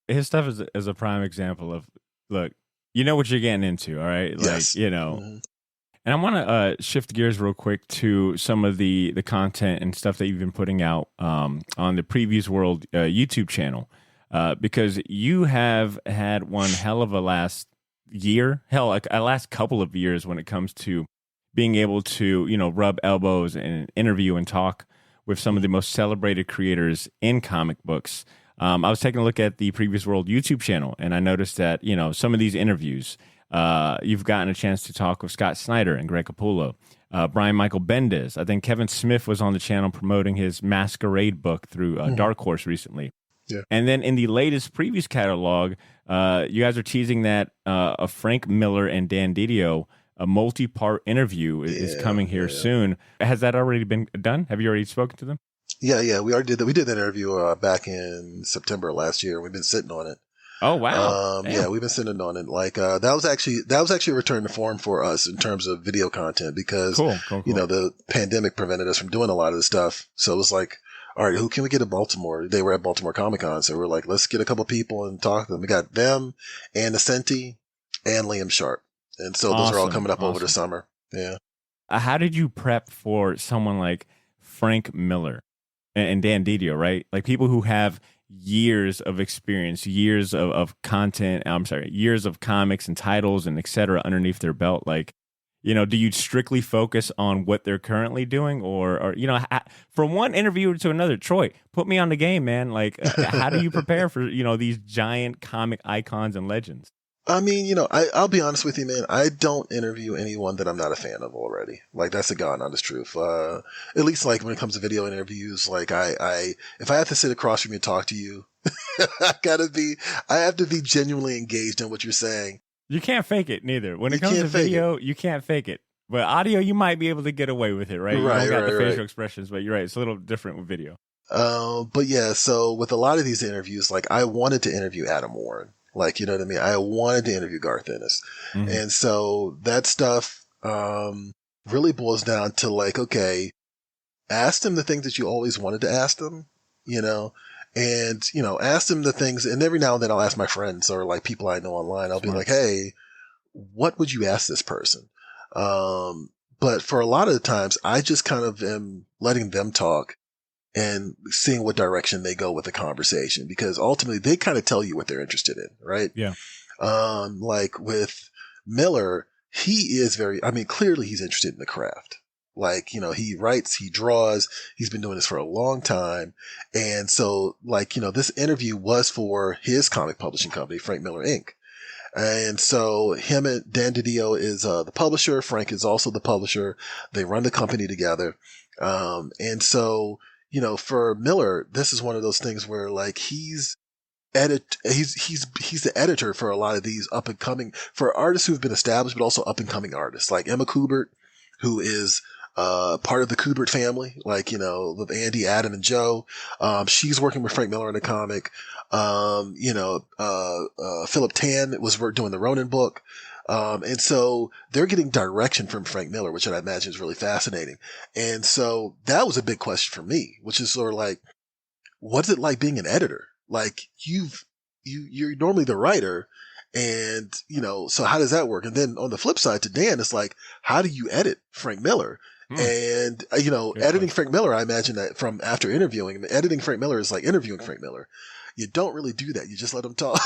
His stuff is a prime example of, look, you know what you're getting into. All right. Like, Yes. you know, and I want to shift gears real quick to some of the content and stuff that you've been putting out on the PREVIEWSworld YouTube channel, because you have had one hell of a last year, like a last couple of years when it comes to being able to, you know, rub elbows and interview and talk with some of the most celebrated creators in comic books. I was taking a look at the PREVIEWSworld YouTube channel, and I noticed that, you know, some of these interviews, you've gotten a chance to talk with Scott Snyder and Greg Capullo, Brian Michael Bendis. I think Kevin Smith was on the channel promoting his Masquerade book through Dark Horse recently. Yeah. And then in the latest previous catalog, you guys are teasing that a Frank Miller and Dan Didio, a multi-part interview is coming here soon. Has that already been done? Have you already spoken to them? Yeah. We already did that. We did that interview back in September last year. We've been sitting on it. Oh, wow. Yeah, we've been sitting on it. Like, that was actually a return to form for us in terms of video content because, cool. you know, the pandemic prevented us from doing a lot of this stuff. So it was like, all right, who can we get in Baltimore? They were at Baltimore Comic Con. So we're like, let's get a couple people and talk to them. We got them, Ann Nesenti, and Liam Sharp. And so those are all coming up over the summer. Yeah. How did you prep for someone like Frank Miller and Dan Didio, right? Like people who have years of experience, years of content, years of comics and titles and et cetera underneath their belt. Like, you know, do you strictly focus on what they're currently doing or you know, from one interviewer to another? Troy, put me on the game, man. Like, how do you prepare for, you know, these giant comic icons and legends? I mean, you know, I'll be honest with you, man. I don't interview anyone that I'm not a fan of already. Like, that's the God honest truth. At least like when it comes to video interviews, like if I have to sit across from you and talk to you, I have to be genuinely engaged in what you're saying. You can't fake it neither. When it comes to video, you can't fake it. But audio, you might be able to get away with it, right? You don't got the facial expressions, but you're right. It's a little different with video. But yeah, so with a lot of these interviews, like I wanted to interview Adam Warren. Like, you know what I mean? I wanted to interview Garth Ennis. Mm-hmm. And so that stuff, really boils down to like, okay, ask them the things that you always wanted to ask them, you know, and, you know, ask them the things. And every now and then I'll ask my friends or like people I know online. I'll be like, hey, what would you ask this person? But for a lot of the times I just kind of am letting them talk and seeing what direction they go with the conversation, because ultimately they kind of tell you what they're interested in, right? Yeah. Like with Miller, he is clearly he's interested in the craft. Like, he writes, he draws, he's been doing this for a long time. And so, this interview was for his comic publishing company, Frank Miller Inc. And so him and Dan DiDio is the publisher. Frank is also the publisher. They run the company together. And so, for Miller, this is one of those things where he's the editor for a lot of these up and coming, for artists who've been established, but also up and coming artists like Emma Kubert, who is part of the Kubert family, with Andy, Adam, and Joe. She's working with Frank Miller in a comic. Philip Tan was doing the Ronin book. And so they're getting direction from Frank Miller, which I imagine is really fascinating. And so that was a big question for me, which is sort of what's it like being an editor? You're normally the writer, and, so how does that work? And then on the flip side to Dan, it's how do you edit Frank Miller? And, editing Frank Miller, I imagine that from after interviewing him, editing Frank Miller is like interviewing Frank Miller. You don't really do that. You just let him talk.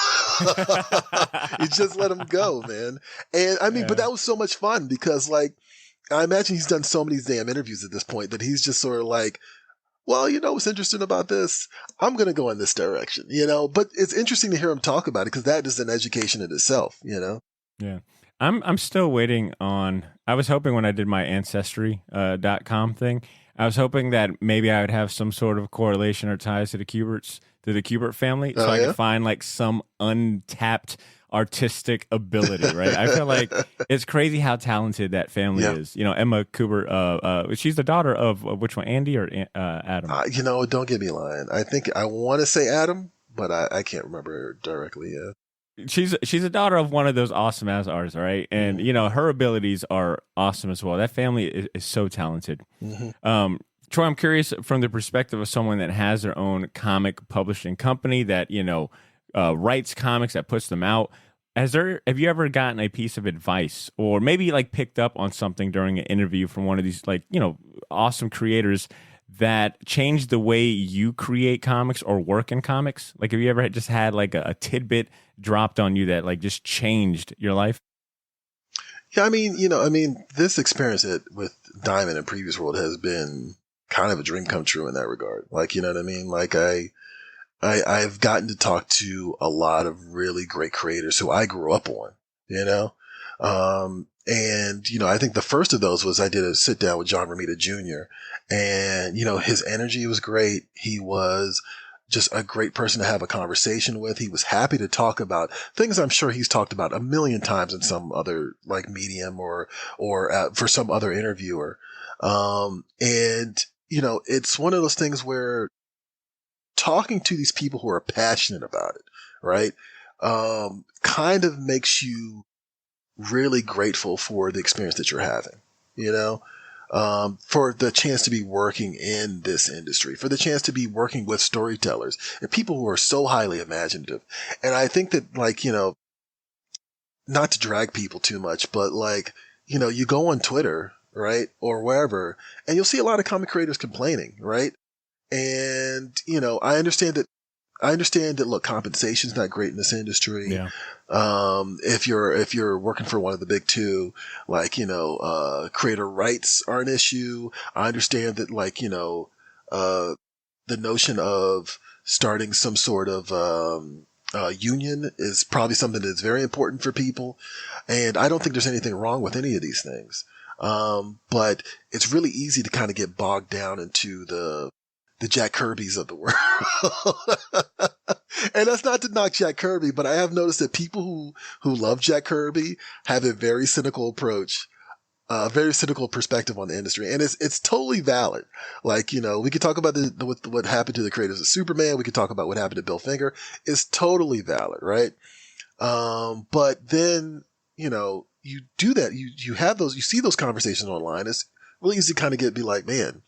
You just let him go, man. And but that was so much fun because I imagine he's done so many damn interviews at this point that he's just sort of well, what's interesting about this? I'm going to go in this direction, but it's interesting to hear him talk about it because that is an education in itself, Yeah. I'm still waiting on, I was hoping when I did my ancestry.com thing, I was hoping that maybe I would have some sort of correlation or ties to the Kubert family, so I could find some untapped artistic ability, right? I feel like it's crazy how talented that family is. Emma Kubert, she's the daughter of which one, Andy or Adam? Don't get me lying. I want to say Adam, but I can't remember directly. Yeah. She's a daughter of one of those awesome ass artists, right? And her abilities are awesome as well. That family is so talented. Mm-hmm. Troy, I'm curious from the perspective of someone that has their own comic publishing company that writes comics, that puts them out. Have you ever gotten a piece of advice or maybe picked up on something during an interview from one of these awesome creators that changed the way you create comics or work in comics? Have you ever just had a tidbit dropped on you that just changed your life? Yeah, this experience with Diamond and Previous World has been kind of a dream come true in that regard. You know what I mean? I've gotten to talk to a lot of really great creators who I grew up on, and, I think the first of those was I did a sit down with John Romita Jr. and, his energy was great. He was just a great person to have a conversation with. He was happy to talk about things I'm sure he's talked about a million times in some other medium or for some other interviewer. And, it's one of those things where talking to these people who are passionate about it, right? Kind of makes you really grateful for the experience that you're having, for the chance to be working in this industry, for the chance to be working with storytellers and people who are so highly imaginative. And I think that not to drag people too much, but you go on Twitter, right? Or wherever, and you'll see a lot of comic creators complaining, right? And, I understand that, look, compensation's not great in this industry. Yeah. If you're working for one of the big two, creator rights are an issue. I understand that, the notion of starting some sort of, union is probably something that's very important for people. And I don't think there's anything wrong with any of these things. But it's really easy to kind of get bogged down into the Jack Kirby's of the world. And that's not to knock Jack Kirby, but I have noticed that people who love Jack Kirby have a very cynical approach, very cynical perspective on the industry. And it's totally valid. We could talk about what happened to the creators of Superman. We could talk about what happened to Bill Finger. It's totally valid, right? But then, you do that. You have you see those conversations online. It's really easy to kind of be like, man,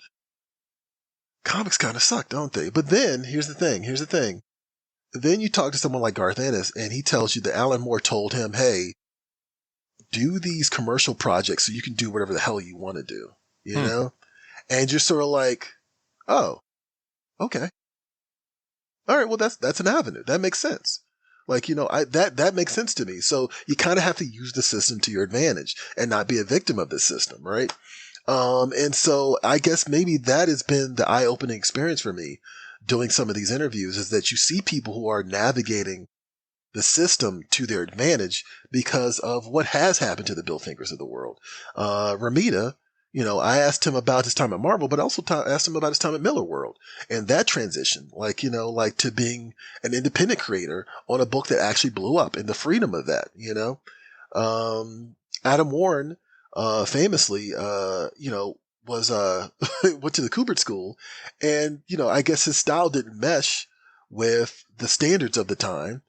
comics kind of suck, don't they? But then here's the thing. Then you talk to someone like Garth Ennis and he tells you that Alan Moore told him, hey, do these commercial projects so you can do whatever the hell you want to do, you know? And you're sort of oh, okay. All right. Well, that's an avenue. That makes sense. Like, that makes sense to me. So you kind of have to use the system to your advantage and not be a victim of the system, right? And so I guess maybe that has been the eye-opening experience for me doing some of these interviews, is that you see people who are navigating the system to their advantage because of what has happened to the Bill Fingers of the world. Ramita, I asked him about his time at Marvel, but I also asked him about his time at Miller World and that transition, like to being an independent creator on a book that actually blew up and the freedom of that, Adam Warren, famously, was, went to the Kubert School, and, I guess his style didn't mesh with the standards of the time.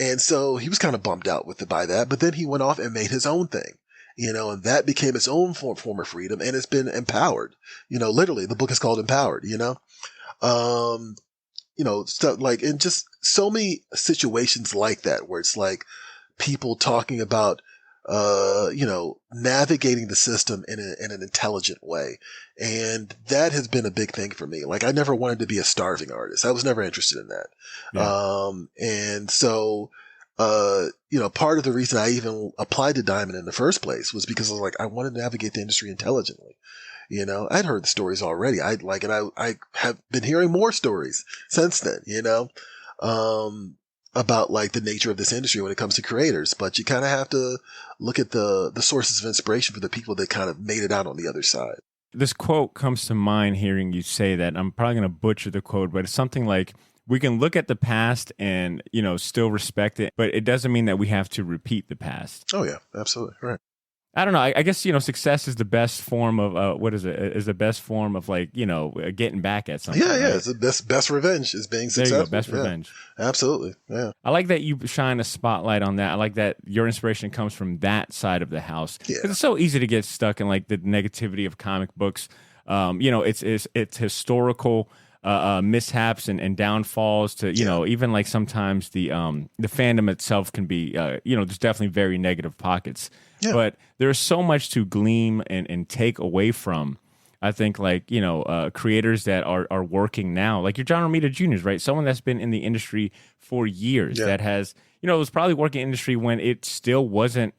And so he was kind of bummed out by that, but then he went off and made his own thing, and that became its own form of freedom, and it's been empowered. Literally the book is called Empowered, stuff like, and just so many situations like that where it's like people talking about, navigating the system in an intelligent way. And that has been a big thing for me. Like, I never wanted to be a starving artist. I was never interested in that. Yeah. And so, part of the reason I even applied to Diamond in the first place was because I was like, I wanted to navigate the industry intelligently. I'd heard the stories already. I have been hearing more stories since then, about like the nature of this industry when it comes to creators, but you kind of have to look at the sources of inspiration for the people that kind of made it out on the other side. This quote comes to mind hearing you say that. I'm probably going to butcher the quote, but it's something like, we can look at the past and, still respect it, but it doesn't mean that we have to repeat the past. Oh yeah, absolutely. Right. I don't know. I guess, success is the best form of, what is it? Is the best form of like, getting back at something. Yeah, yeah. Right? It's the best revenge is being successful. There you go, best revenge. Absolutely. Yeah. I like that you shine a spotlight on that. I like that your inspiration comes from that side of the house. Yeah. It's so easy to get stuck in like the negativity of comic books. It's historical mishaps and downfalls to, even like sometimes the fandom itself can be, there's definitely very negative pockets. Yeah. But there's so much to glean and take away from. I think like, creators that are working now, like your John Romita Jr.'s, right? Someone that's been in the industry for years, that has, was probably working in industry when it still wasn't,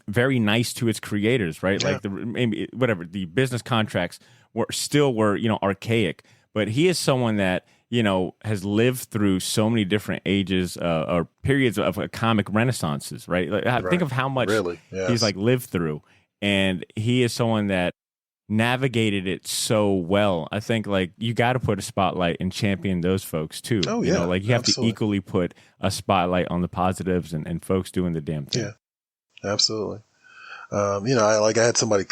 very nice to its creators, right? Yeah. Like the business contracts were archaic. But he is someone that, has lived through so many different ages or periods of comic renaissances, right? Like, right. Think of how much he's like lived through. And he is someone that navigated it so well. I think like you got to put a spotlight and champion those folks too. Oh, yeah. Like you have to equally put a spotlight on the positives and folks doing the damn thing. Yeah, absolutely. I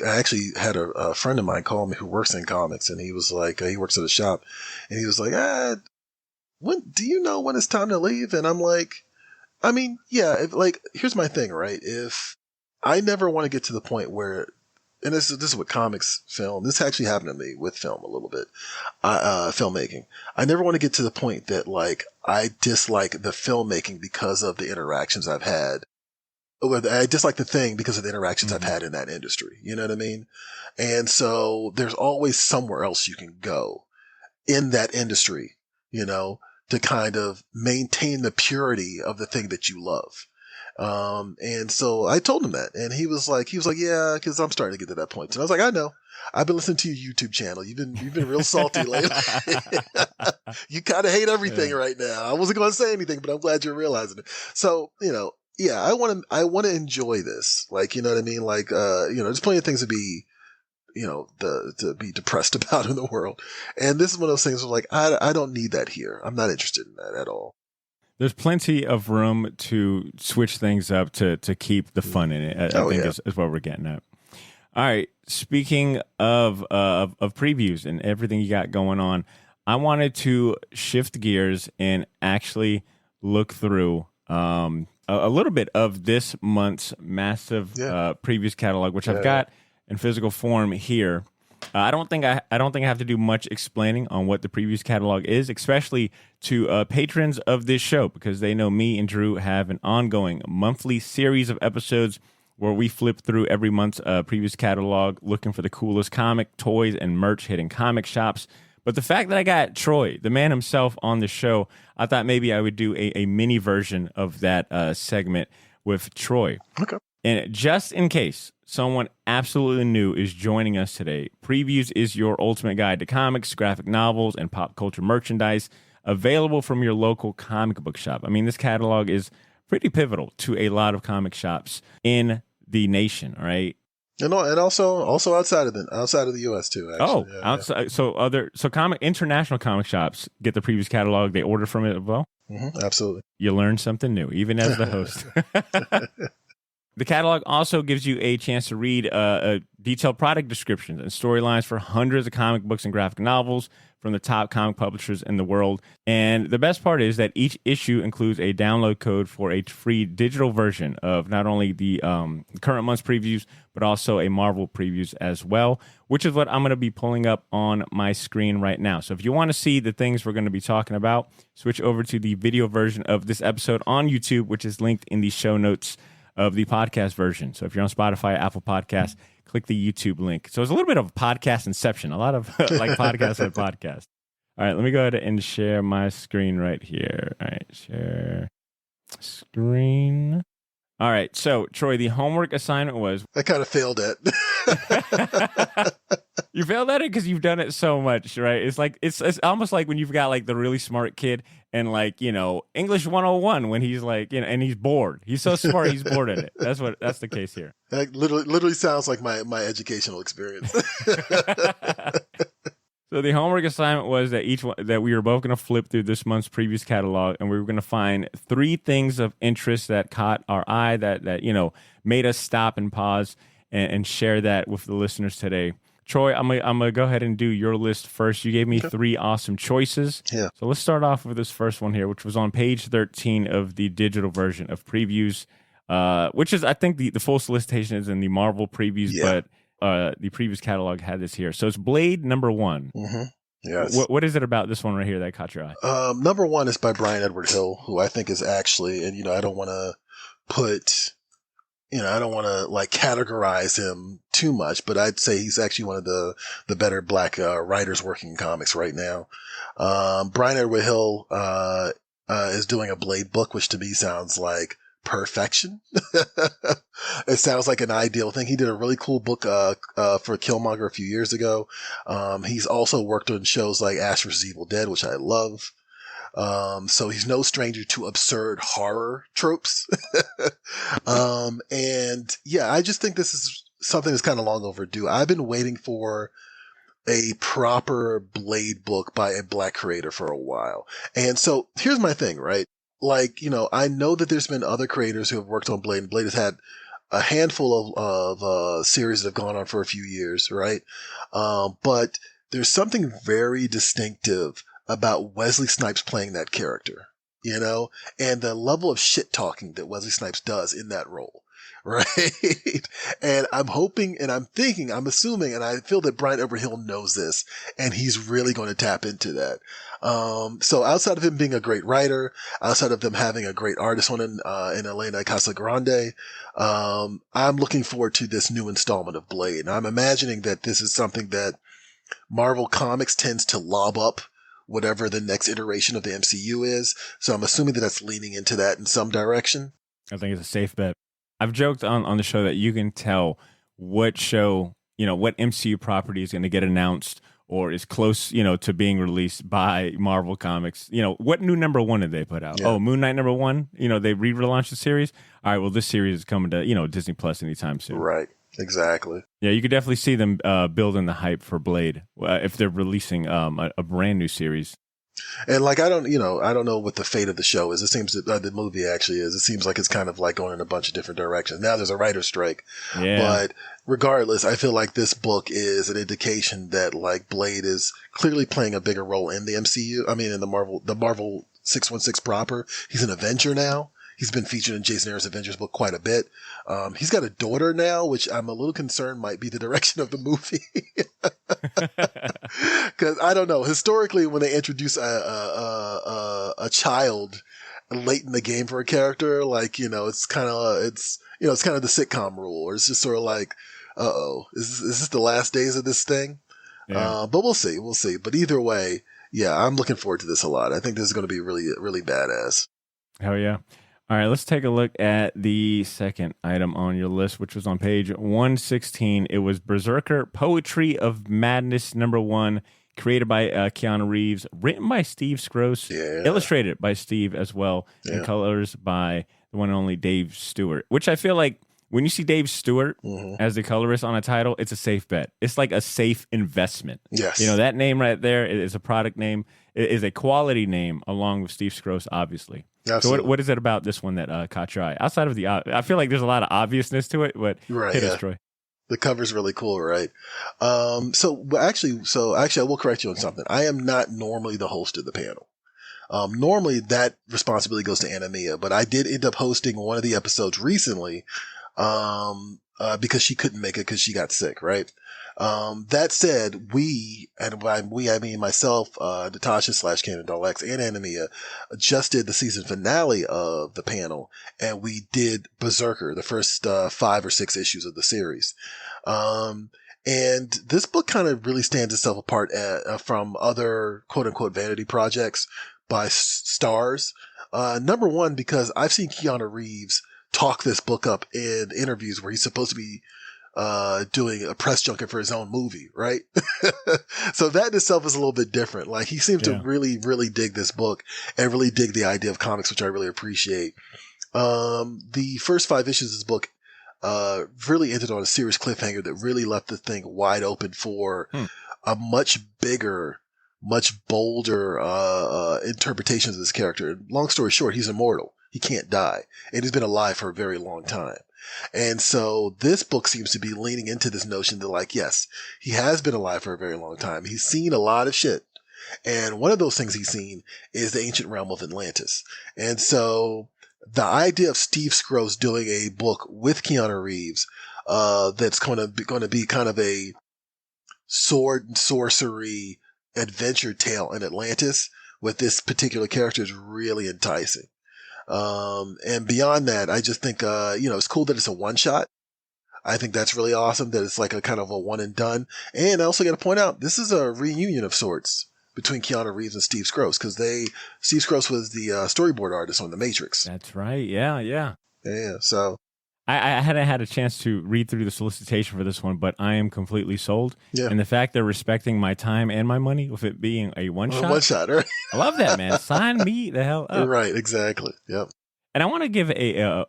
actually had a friend of mine call me who works in comics, and he was like, he works at a shop, and he was like, do you know when it's time to leave? And I'm like, I mean, yeah, here's my thing, right? If I never want to get to the point where, and this is what comics, film, this actually happened to me with film a little bit, filmmaking. I never want to get to the point that like, I dislike the filmmaking because of the interactions I've had. I dislike the thing because of the interactions I've had in that industry. You know what I mean? And so there's always somewhere else you can go in that industry, to kind of maintain the purity of the thing that you love. And so I told him that, and he was like, yeah, cause I'm starting to get to that point. And I was like, I know. I've been listening to your YouTube channel. You've been real salty lately. You kind of hate everything right now. I wasn't going to say anything, but I'm glad you're realizing it. So, yeah, I want to enjoy this. Like, you know what I mean? Like, there's plenty of things to be, to be depressed about in the world. And this is one of those things where like, I don't need that here. I'm not interested in that at all. There's plenty of room to switch things up to keep the fun in it. I think is what we're getting at. All right. Speaking of previews and everything you got going on, I wanted to shift gears and actually look through, a little bit of this month's massive previews catalog, which I've got in physical form here. I don't think I have to do much explaining on what the previews catalog is, especially to patrons of this show, because they know me and Drew have an ongoing monthly series of episodes where we flip through every month's previews catalog, looking for the coolest comic, toys, and merch hitting comic shops. But the fact that I got Troy, the man himself, on the show, I thought maybe I would do a mini version of that segment with Troy. Okay. And just in case someone absolutely new is joining us today, Previews is your ultimate guide to comics, graphic novels, and pop culture merchandise available from your local comic book shop. I mean, this catalog is pretty pivotal to a lot of comic shops in the nation, all right? And also outside of the U.S. too. Actually. Oh, yeah, outside. Yeah. So international comic shops get the Previews catalog. They order from it as well. Mm-hmm, absolutely. You learn something new, even as the host. The catalog also gives you a chance to read detailed product descriptions and storylines for hundreds of comic books and graphic novels from the top comic publishers in the world. And the best part is that each issue includes a download code for a free digital version of not only the current month's previews, but also a Marvel previews as well, which is what I'm going to be pulling up on my screen right now. So if you want to see the things we're going to be talking about, switch over to the video version of this episode on YouTube, which is linked in the show notes of the podcast version. So if you're on Spotify, Apple Podcasts, click the YouTube link. So it's a little bit of a podcast inception, a lot of like podcast and podcast. All right, let me go ahead and share my screen right here. All right, share screen. All right, so Troy, the homework assignment was... I kind of failed at. You failed at it because you've done it so much, right? It's like it's almost like when you've got like the really smart kid and like, you know, English 101 when he's like, you know, and he's bored. He's so smart, he's bored at it. That's the case here. That literally sounds like my educational experience. So the homework assignment was that we were both going to flip through this month's previous catalog, and we were going to find 3 things of interest that caught our eye that you know made us stop and pause and share that with the listeners today. Troy, I'm gonna go ahead and do your list first. You gave me 3 awesome choices. Yeah. So let's start off with this first one here, which was on page 13 of the digital version of Previews, which is I think the full solicitation is in the Marvel previews, but the previous catalog had this here. So it's Blade number 1. Mm-hmm. Yes. What is it about this one right here that caught your eye? Number 1 is by Brian Edward Hill, who I think is actually, and you know, I don't want to like categorize him too much, but I'd say he's actually one of the better black writers working in comics right now. Brian Edward Hill is doing a Blade book, which to me sounds like perfection. It sounds like an ideal thing. He did a really cool book for Killmonger a few years ago. He's also worked on shows like Ash vs. Evil Dead, which I love. So he's no stranger to absurd horror tropes. And yeah, I just think this is something that's kind of long overdue. I've been waiting for a proper Blade book by a black creator for a while. And so here's my thing, right? Like, you know, I know that there's been other creators who have worked on Blade, and Blade has had a handful of series that have gone on for a few years, right? But there's something very distinctive about Wesley Snipes playing that character, you know, and the level of shit talking that Wesley Snipes does in that role, right? And I'm hoping, and I'm thinking, I'm assuming, and I feel that Brian Edward Hill knows this, and he's really going to tap into that. So outside of him being a great writer, outside of them having a great artist on in Elena Casagrande, I'm looking forward to this new installment of Blade. And I'm imagining that this is something that Marvel Comics tends to lob up whatever the next iteration of the MCU is. So I'm assuming that that's leaning into that in some direction. I think it's a safe bet. I've joked on the show that you can tell what show, you know, what MCU property is going to get announced or is close, you know, to being released by Marvel Comics. You know, what new number 1 did they put out? Yeah. Oh, Moon Knight number 1? You know, they relaunched the series. All right, well, this series is coming to, you know, Disney Plus anytime soon. Right. Exactly. Yeah, you could definitely see them building the hype for Blade if they're releasing a brand new series. And like, I don't know what the fate of the show is. It seems that the movie actually is. It seems like it's kind of like going in a bunch of different directions. Now there's a writer's strike. Yeah. But regardless, I feel like this book is an indication that like Blade is clearly playing a bigger role in the MCU. I mean, in the Marvel 616 proper. He's an Avenger now. He's been featured in Jason Aaron's Avengers book quite a bit. He's got a daughter now, which I'm a little concerned might be the direction of the movie. Cause I don't know. Historically, when they introduce a child late in the game for a character, like, you know, it's kind of the sitcom rule, or it's just sort of like, is this the last days of this thing? Yeah. But we'll see. We'll see. But either way, yeah, I'm looking forward to this a lot. I think this is going to be really, really badass. Hell yeah. All right, let's take a look at the second item on your list, which was on page 116. It was Berserker Poetry of Madness #1, created by Keanu Reeves, written by Steve Skroce, illustrated by Steve as well, and colors by the one and only Dave Stewart, which I feel like when you see Dave Stewart as the colorist on a title, it's a safe bet. It's like a safe investment. Yes. You know, that name right there is a product name. It is a quality name along with Steve Skroce, obviously. Absolutely. So what is it about this one that caught your eye? Outside of the, I feel like there's a lot of obviousness to it, but hit us, Troy. The cover's really cool, right? So actually, I will correct you on something. I am not normally the host of the panel. Normally that responsibility goes to Anamia, but I did end up hosting one of the episodes recently, because she couldn't make it because she got sick, right? That said, and by we, I mean myself, Natasha / Cannon Doll X and Anamia just did the season finale of the panel, and we did Berserker, the first 5 or 6 issues of the series. And this book kind of really stands itself apart from other quote unquote vanity projects by stars. Number one, because I've seen Keanu Reeves talk this book up in interviews where he's supposed to be doing a press junket for his own movie, right? So that in itself is a little bit different. Like he seemed to really, really dig this book and really dig the idea of comics, which I really appreciate. The first 5 issues of this book really ended on a serious cliffhanger that really left the thing wide open for a much bigger, much bolder interpretations of this character. Long story short, he's immortal. He can't die. And he's been alive for a very long time. And so this book seems to be leaning into this notion that, like, yes, he has been alive for a very long time. He's seen a lot of shit. And one of those things he's seen is the ancient realm of Atlantis. And so the idea of Steve Skroce doing a book with Keanu Reeves, that's going to be kind of a sword and sorcery adventure tale in Atlantis with this particular character is really enticing. And beyond that, I just think, it's cool that it's a one shot. I think that's really awesome that it's like a kind of a one and done. And I also got to point out, this is a reunion of sorts between Keanu Reeves and Steve Skroce, because Steve Skroce was the storyboard artist on The Matrix. That's right. Yeah. Yeah. So I hadn't had a chance to read through the solicitation for this one, but I am completely sold. Yeah. And the fact they're respecting my time and my money with it being a one shot. One shot, right? I love that, man. Sign me the hell up. Right, exactly. Yep. And I want to give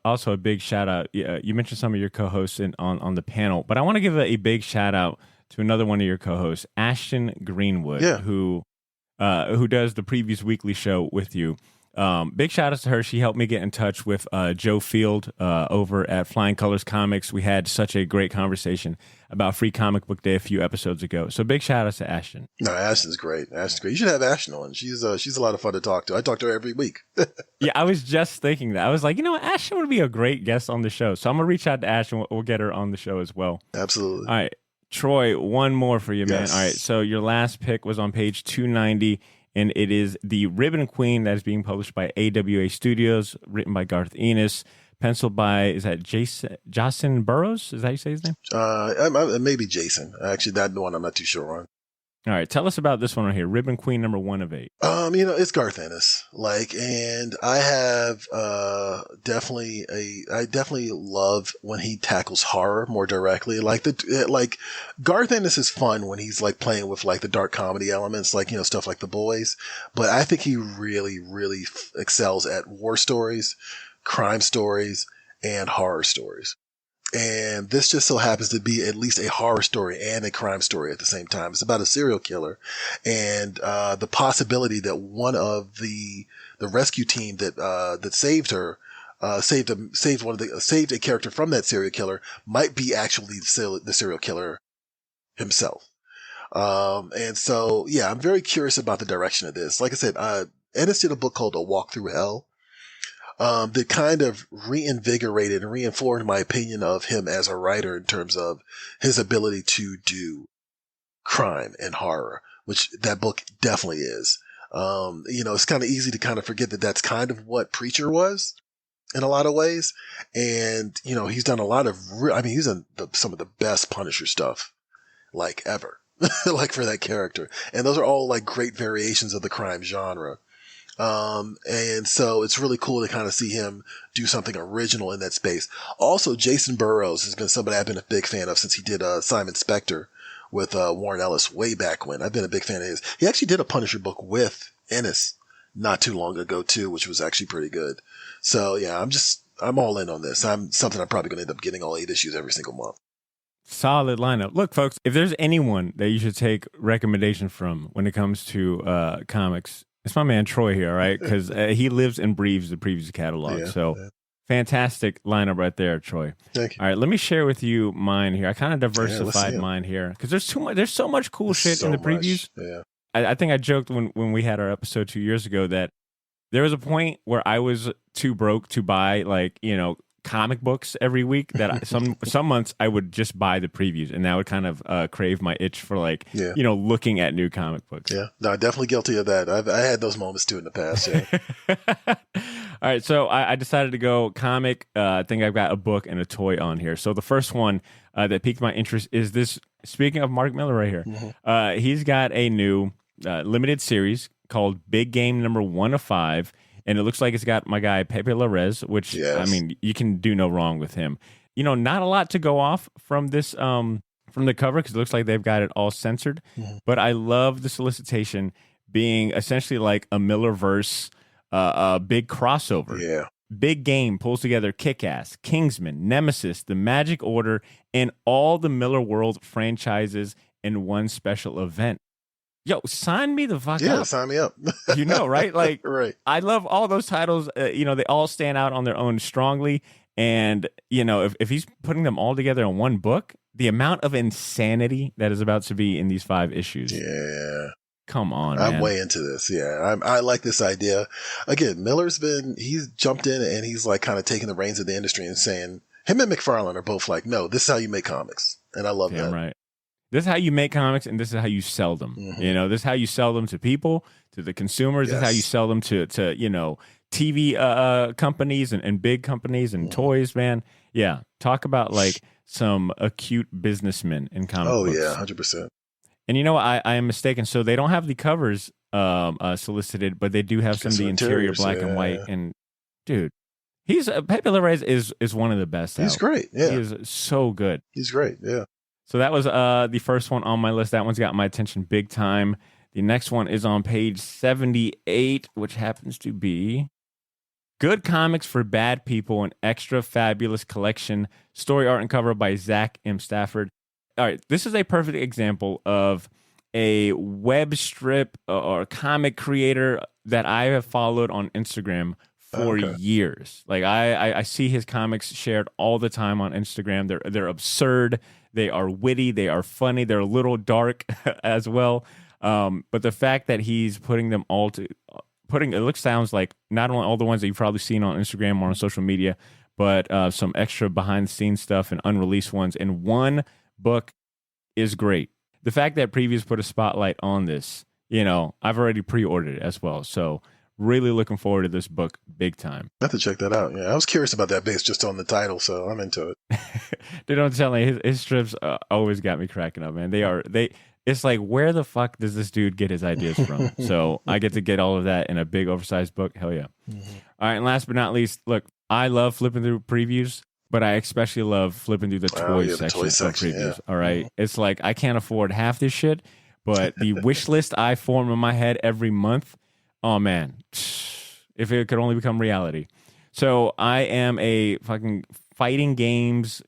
also a big shout out. You mentioned some of your co-hosts on the panel, but I want to give a big shout out to another one of your co-hosts, Ashton Greenwood, who does the Previews Weekly show with you. Big shout out to her. She helped me get in touch with Joe Field over at Flying Colors Comics. We had such a great conversation about Free Comic Book Day a few episodes ago. So big shout out to Ashton. No, Ashton's great. You should have Ashton on. She's a lot of fun to talk to. I talk to her every week. Yeah, I was just thinking that. I was like, Ashton would be a great guest on the show. So I'm going to reach out to Ashton. We'll get her on the show as well. Absolutely. All right. Troy, one more for you, man. Yes. All right. So your last pick was on page 290. And it is The Ribbon Queen that is being published by AWA Studios, written by Garth Ennis, penciled by, is that Jason Burrows? Is that how you say his name? Maybe Jason. Actually, that one I'm not too sure on. All right, tell us about this one right here, Ribbon Queen #1 of 8. It's Garth Ennis. And I have I definitely love when he tackles horror more directly. Garth Ennis is fun when he's like playing with like the dark comedy elements, stuff like The Boys. But I think he really, really excels at war stories, crime stories, and horror stories. And this just so happens to be at least a horror story and a crime story at the same time. It's about a serial killer and the possibility that one of the rescue team that saved her, saved a character from that serial killer might be actually the serial killer himself. And so, yeah, I'm very curious about the direction of this. Like I said, Ennis did a book called A Walk Through Hell. That kind of reinvigorated and reinformed my opinion of him as a writer in terms of his ability to do crime and horror, which that book definitely is. It's kind of easy to kind of forget that that's kind of what Preacher was in a lot of ways. And, he's done a lot of, he's done some of the best Punisher stuff, like ever. like for that character. And those are all like great variations of the crime genre. And so it's really cool to kind of see him do something original in that space. Also, Jason Burrows has been somebody I've been a big fan of since he did Simon Spectre with Warren Ellis way back when. I've been a big fan of his. He actually did a Punisher book with Ennis not too long ago too, which was actually pretty good. So yeah, I'm all in on this. I'm probably going to end up getting all 8 issues every single month. Solid lineup. Look, folks, if there's anyone that you should take recommendation from when it comes to comics, it's my man Troy here, all right? Because he lives and breathes the Previews catalog. Fantastic lineup right there, Troy. Thank you. All right, let me share with you mine here. I kind of diversified mine here because there's too much. There's so much cool shit in the previews. Yeah. I think I joked when we had our episode 2 years ago that there was a point where I was too broke to buy comic books every week. That some months I would just buy the previews, and that would kind of crave my itch for looking at new comic books. Yeah, no, definitely guilty of that. I had those moments too in the past. Yeah. All right, so I decided to go comic. I think I've got a book and a toy on here. So the first one that piqued my interest is this. Speaking of Mark Miller right here, he's got a new limited series called Big Game number 1 of 5. And it looks like it's got my guy Pepe Larez, which, I mean, you can do no wrong with him. Not a lot to go off from this, from the cover, because it looks like they've got it all censored. But I love the solicitation being essentially like a Millerverse big crossover. Yeah. Big Game pulls together Kick-Ass, Kingsman, Nemesis, The Magic Order, and all the Miller World franchises in one special event. Yo, sign me the fuck up. Yeah, sign me up. Right? Like, right. I love all those titles. They all stand out on their own strongly. And, if he's putting them all together in one book, the amount of insanity that is about to be in these 5 issues. Yeah. Come on, man. I'm way into this. Yeah. I like this idea. Again, he's jumped in and he's like kind of taking the reins of the industry and saying, him and McFarlane are both like, no, this is how you make comics. And I love that. Right. This is how you make comics, and this is how you sell them. This is how you sell them to people, to the consumers. This is how you sell them to TV companies and big companies and toys, man. Yeah, talk about like some acute businessmen in comic books. Oh, yeah, 100%. And I am mistaken. So they don't have the covers solicited, but they do have some of the interior black and white. And, dude, Pepe Larez is one of the best. He's great, yeah. He is so good. He's great, yeah. So that was the first one on my list. That one's got my attention big time. The next one is on page 78, which happens to be Good Comics for Bad People, an extra fabulous collection. Story, art, and cover by Zach M. Stafford. All right, this is a perfect example of a web strip or comic creator that I have followed on Instagram for years. Like I see his comics shared all the time on Instagram. They're absurd. They are witty. They are funny. They're a little dark as well. But the fact that he's putting them all sounds like not only all the ones that you've probably seen on Instagram or on social media, but some extra behind the scenes stuff and unreleased ones in one book is great. The fact that Previews put a spotlight on this, I've already pre-ordered it as well. So really looking forward to this book big time. I have to check that out. Yeah, I was curious about that based just on the title, so I'm into it. Dude, I'm telling you, his strips always got me cracking up, man. It's like, where the fuck does this dude get his ideas from? So I get to get all of that in a big oversized book. Hell yeah. All right, and last but not least, look, I love flipping through previews, but I especially love flipping through the toy section of previews. All right. It's like I can't afford half this shit, but the wish list I form in my head every month, oh man, if it could only become reality. So I am a fucking fighting games,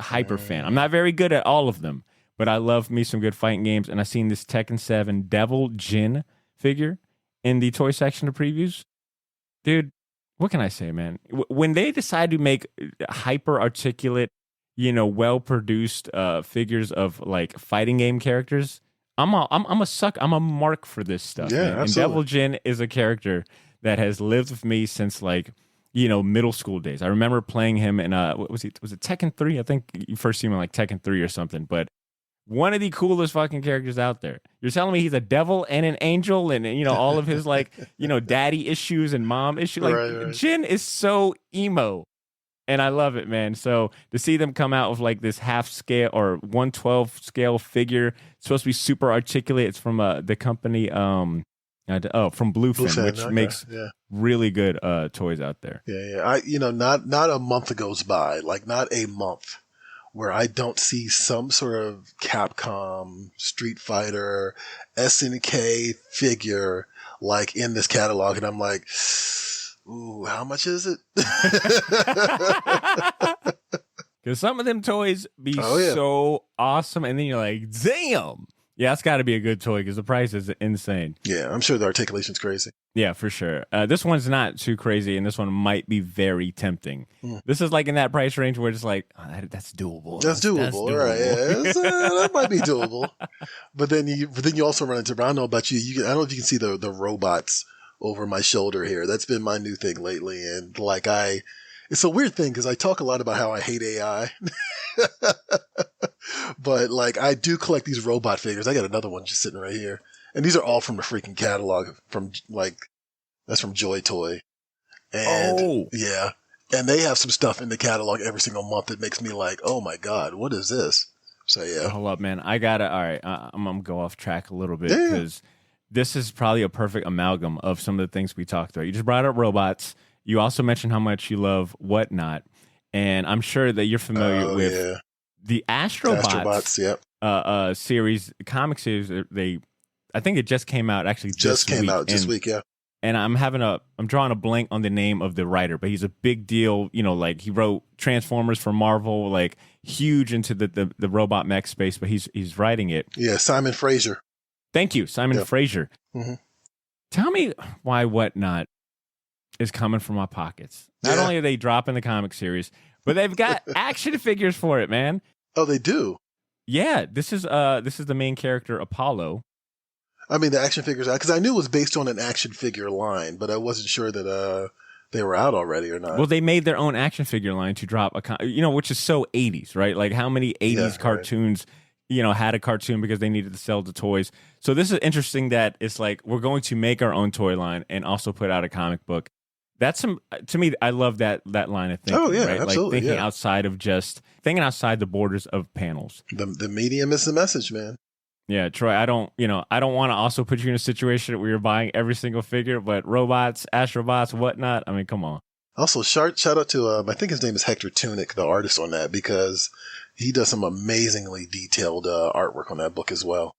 hyper fan. I'm not very good at all of them, but I love me some good fighting games. And I seen this Tekken 7 Devil Jin figure in the toy section of previews. Dude, what can I say, man? When they decide to make hyper articulate, well-produced figures of like fighting game characters, I'm a suck. I'm a mark for this stuff. Yeah, man. absolutely. And Devil Jin is a character that has lived with me since like middle school days. I remember playing him in what was it Tekken 3? I think you first see him in like Tekken 3 or something. But one of the coolest fucking characters out there. You're telling me he's a devil and an angel, and all of his like daddy issues and mom issues. Like right. Jin is so emo. And I love it, man. So to see them come out with like this half scale or 1/12 scale figure, it's supposed to be super articulate. It's from the company from Bluefin, which makes really good toys out there. Yeah. Not a month goes by, like not a month, where I don't see some sort of Capcom, Street Fighter, SNK figure like in this catalog, and I'm like, ooh, how much is it? Because some of them toys be so awesome, and then you're like, damn. Yeah, it's got to be a good toy because the price is insane. Yeah, I'm sure the articulation's crazy. Yeah, for sure. This one's not too crazy, and this one might be very tempting. This is like in that price range where it's like, that's doable. That's doable, right? Yeah, that might be doable. But then you also run into. I don't know about you. I don't know if you can see the robots over my shoulder here. That's been my new thing lately, and like it's a weird thing because I talk a lot about how I hate AI. But like I do collect these robot figures. I got another one just sitting right here. And these are all from the freaking catalog that's from Joy Toy. And yeah. And they have some stuff in the catalog every single month that makes me like, oh my God, what is this? So yeah. Hold up, man. All right. I'm going to go off track a little bit because this is probably a perfect amalgam of some of the things we talked about. You just brought up robots. You also mentioned how much you love Whatnot. And I'm sure that you're familiar with the Astrobots series, comic series. I think it just came out actually this week, yeah. And I'm drawing a blank on the name of the writer, but he's a big deal, like he wrote Transformers for Marvel, like huge into the robot mech space, but he's writing it. Yeah, Simon Fraser. Thank you, Simon Fraser. Mm-hmm. Tell me why Whatnot is coming from my pockets. Not only are they dropping the comic series, but they've got action figures for it, man. Oh, they do? Yeah, this is the main character, Apollo. I mean, the action figures, because I knew it was based on an action figure line, but I wasn't sure that they were out already or not. Well, they made their own action figure line to drop which is so 80s, right? Like how many 80s cartoons, had a cartoon because they needed to sell the toys. So this is interesting that it's like we're going to make our own toy line and also put out a comic book. That's to me, I love that line of thinking. Oh yeah, right? Absolutely, like thinking outside the borders of panels. The medium is the message, man. Yeah, Troy, I don't want to also put you in a situation where you're buying every single figure, but robots, Astrobots, Whatnot. I mean, come on. Also, shout out to I think his name is Hector Tunick, the artist on that, because he does some amazingly detailed artwork on that book as well.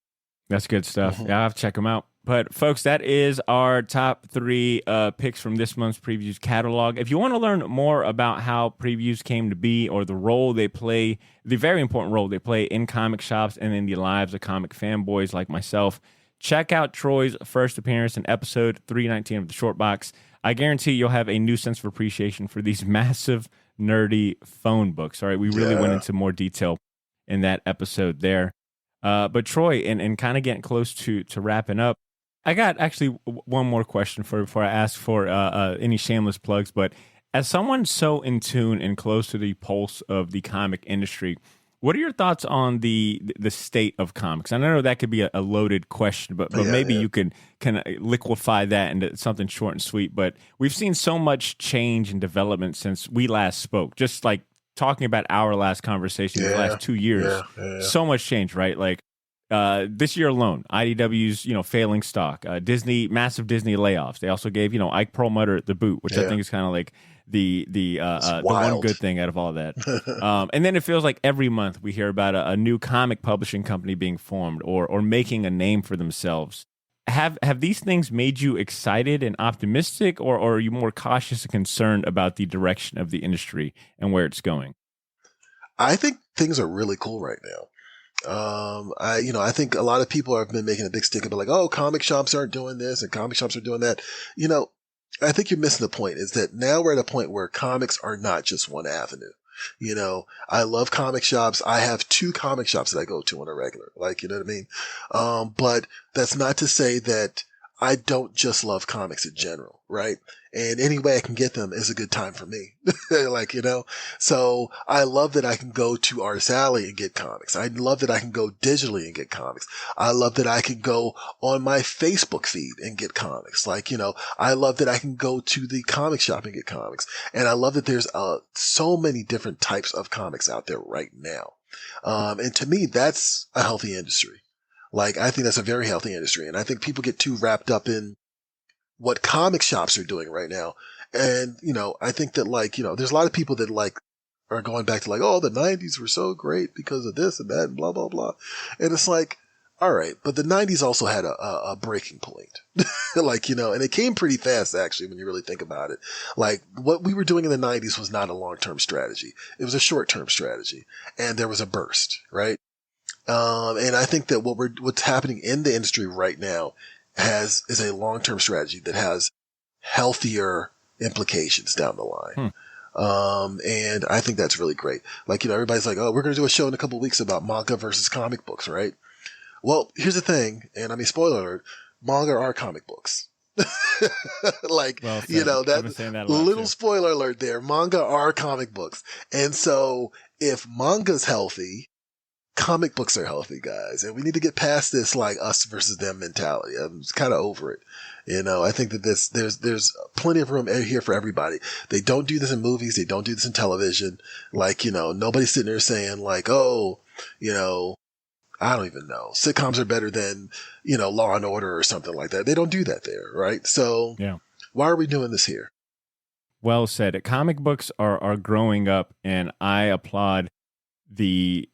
That's good stuff. Yeah, I'll have to check them out. But folks, that is our top 3 picks from this month's Previews catalog. If you want to learn more about how Previews came to be or the role they play, the very important role they play in comic shops and in the lives of comic fanboys like myself, check out Troy's first appearance in episode 319 of the Short Box. I guarantee you'll have a new sense of appreciation for these massive, nerdy phone books. All right, we really went into more detail in that episode there. But Troy, and kind of getting close to wrapping up, I got actually one more question before I ask for any shameless plugs. But as someone so in tune and close to the pulse of the comic industry, what are your thoughts on the state of comics? I know that could be a loaded question, but maybe you can kind of liquefy that into something short and sweet. But we've seen so much change and development since we last spoke. Just like talking about our last conversation, the last 2 years, so much change, right? Like. This year alone, IDW's failing stock, massive Disney layoffs. They also gave Ike Perlmutter the boot, which I think is kind of like the one good thing out of all that. And then it feels like every month we hear about a new comic publishing company being formed or making a name for themselves. Have these things made you excited and optimistic, or are you more cautious and concerned about the direction of the industry and where it's going? I think things are really cool right now. I think a lot of people have been making a big stick about like, oh, comic shops aren't doing this and comic shops are doing that. I think you're missing the point is that now we're at a point where comics are not just one avenue. I love comic shops. I have 2 comic shops that I go to on a regular, like, you know what I mean? But that's not to say that I don't just love comics in general, right? And any way I can get them is a good time for me. Like, so I love that I can go to Artist Alley and get comics. I love that I can go digitally and get comics. I love that I can go on my Facebook feed and get comics. Like, I love that I can go to the comic shop and get comics. And I love that there's so many different types of comics out there right now. And to me, that's a healthy industry. Like, I think that's a very healthy industry. And I think people get too wrapped up in what comic shops are doing right now. And, I think that there's a lot of people that are going back to oh, the 90s were so great because of this and that and blah, blah, blah. And it's like, all right, but the 90s also had a breaking point. And it came pretty fast, actually, when you really think about it. Like, what we were doing in the 90s was not a long-term strategy. It was a short-term strategy. And there was a burst, right? And I think that what's happening in the industry right now is a long-term strategy that has healthier implications down the line. And I think that's really great. Everybody's like, oh, we're going to do a show in a couple of weeks about manga versus comic books, right? Well, here's the thing. And spoiler alert, manga are comic books. That little spoiler alert there. Manga are comic books. And so if manga's healthy, comic books are healthy, guys. And we need to get past this us versus them mentality. I'm just kind of over it. I think that there's plenty of room here for everybody. They don't do this in movies. They don't do this in television. Nobody's sitting there saying oh, I don't even know. Sitcoms are better than, Law and Order or something like that. They don't do that there, right? So why are we doing this here? Well said. Comic books are growing up, and I applaud the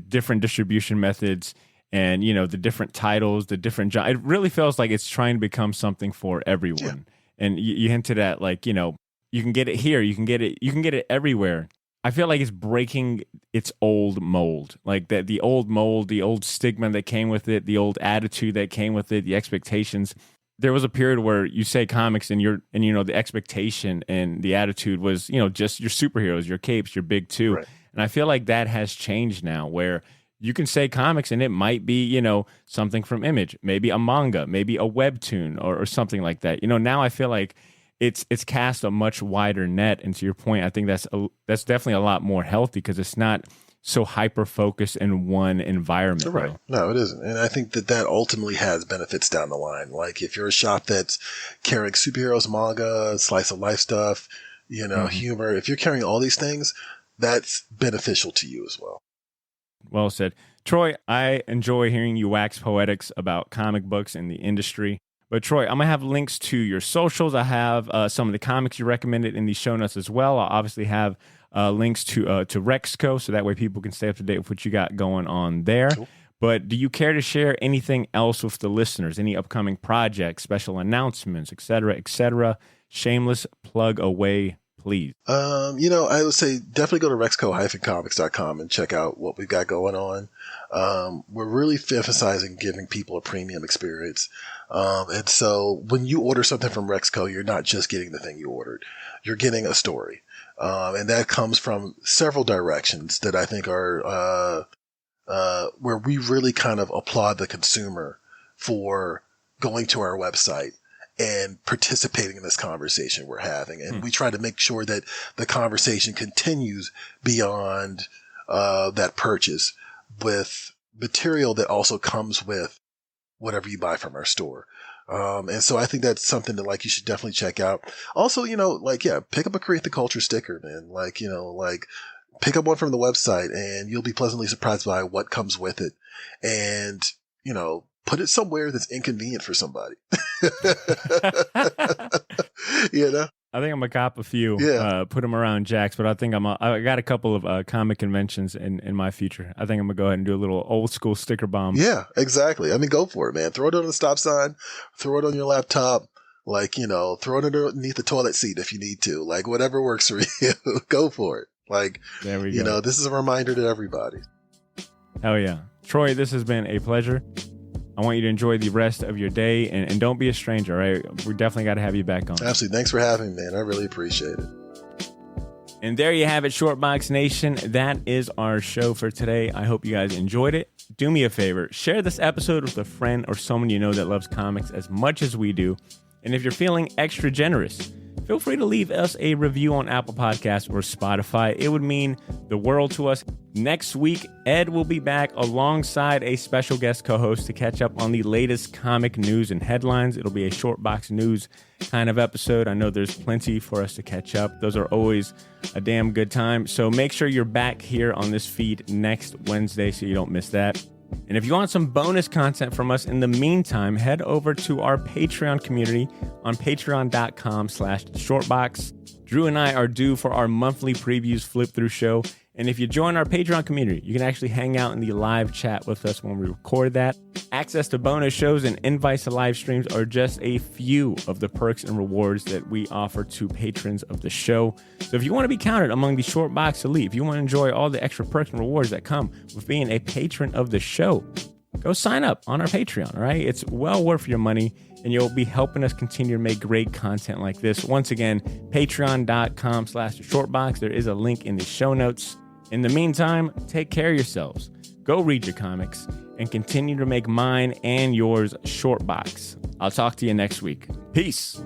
different distribution methods and, the different titles, the different it really feels like it's trying to become something for everyone. Yeah. And you hinted at you can get it here, you can get it everywhere. I feel like it's breaking its old mold, like that the old mold, the old stigma that came with it, the old attitude that came with it, the expectations. There was a period where you say comics and the expectation and the attitude was, just your superheroes, your capes, your big two. Right. And I feel like that has changed now, where you can say comics and it might be, something from Image, maybe a manga, maybe a webtoon or something like that. Now I feel like it's cast a much wider net. And to your point, I think that's definitely a lot more healthy because it's not so hyper-focused in one environment. Right. No, it isn't. And I think that ultimately has benefits down the line. Like if you're a shop that's carrying superheroes, manga, slice of life stuff, humor, if you're carrying all these things, that's beneficial to you as well. Well said. Troy, I enjoy hearing you wax poetics about comic books and the industry. But Troy, I'm going to have links to your socials. I have some of the comics you recommended in the show notes as well. I'll obviously have links to RexCo, so that way people can stay up to date with what you got going on there. Cool. But do you care to share anything else with the listeners? Any upcoming projects, special announcements, et cetera, shameless plug away, please. I would say definitely go to RexCo-comics.com and check out what we've got going on. We're really emphasizing giving people a premium experience. And so when you order something from RexCo, you're not just getting the thing you ordered. You're getting a story. And that comes from several directions that I think are, where we really kind of applaud the consumer for going to our website and participating in this conversation we're having. And we try to make sure that the conversation continues beyond that purchase with material that also comes with whatever you buy from our store. And so I think that's something that you should definitely check out. Also, pick up a Create the Culture sticker, man. Pick up one from the website and you'll be pleasantly surprised by what comes with it. And, put it somewhere that's inconvenient for somebody. I think I'm gonna cop a few, put them around Jack's, but I think I got a couple of comic conventions in my future. I think I'm gonna go ahead and do a little old school sticker bomb. Yeah, exactly. I mean, go for it, man. Throw it on the stop sign, throw it on your laptop, throw it underneath the toilet seat if you need to, whatever works for you, go for it. There we go. This is a reminder to everybody. Hell yeah. Troy, this has been a pleasure. I want you to enjoy the rest of your day and don't be a stranger, right? We definitely got to have you back on. Absolutely. Thanks for having me, man. I really appreciate it. And there you have it, Shortbox Nation. That is our show for today. I hope you guys enjoyed it. do me a favor, share this episode with a friend or someone you know that loves comics as much as we do. And if you're feeling extra generous, feel free to leave us a review on Apple Podcasts or Spotify. It would mean the world to us. Next week, Ed will be back alongside a special guest co-host to catch up on the latest comic news and headlines. It'll be a short box news kind of episode. I know there's plenty for us to catch up. Those are always a damn good time. So make sure you're back here on this feed next Wednesday so you don't miss that. And if you want some bonus content from us in the meantime, head over to our Patreon community on patreon.com/shortbox. Drew and I are due for our monthly previews flip through show. And if you join our Patreon community, you can actually hang out in the live chat with us when we record that. Access to bonus shows and invites to live streams are just a few of the perks and rewards that we offer to patrons of the show. So if you want to be counted among the Short Box Elite, if you want to enjoy all the extra perks and rewards that come with being a patron of the show, go sign up on our Patreon, all right? It's well worth your money, and you'll be helping us continue to make great content like this. Once again, patreon.com/shortbox. There is a link in the show notes. In the meantime, take care of yourselves. Go read your comics and continue to make mine and yours Short Box. I'll talk to you next week. Peace.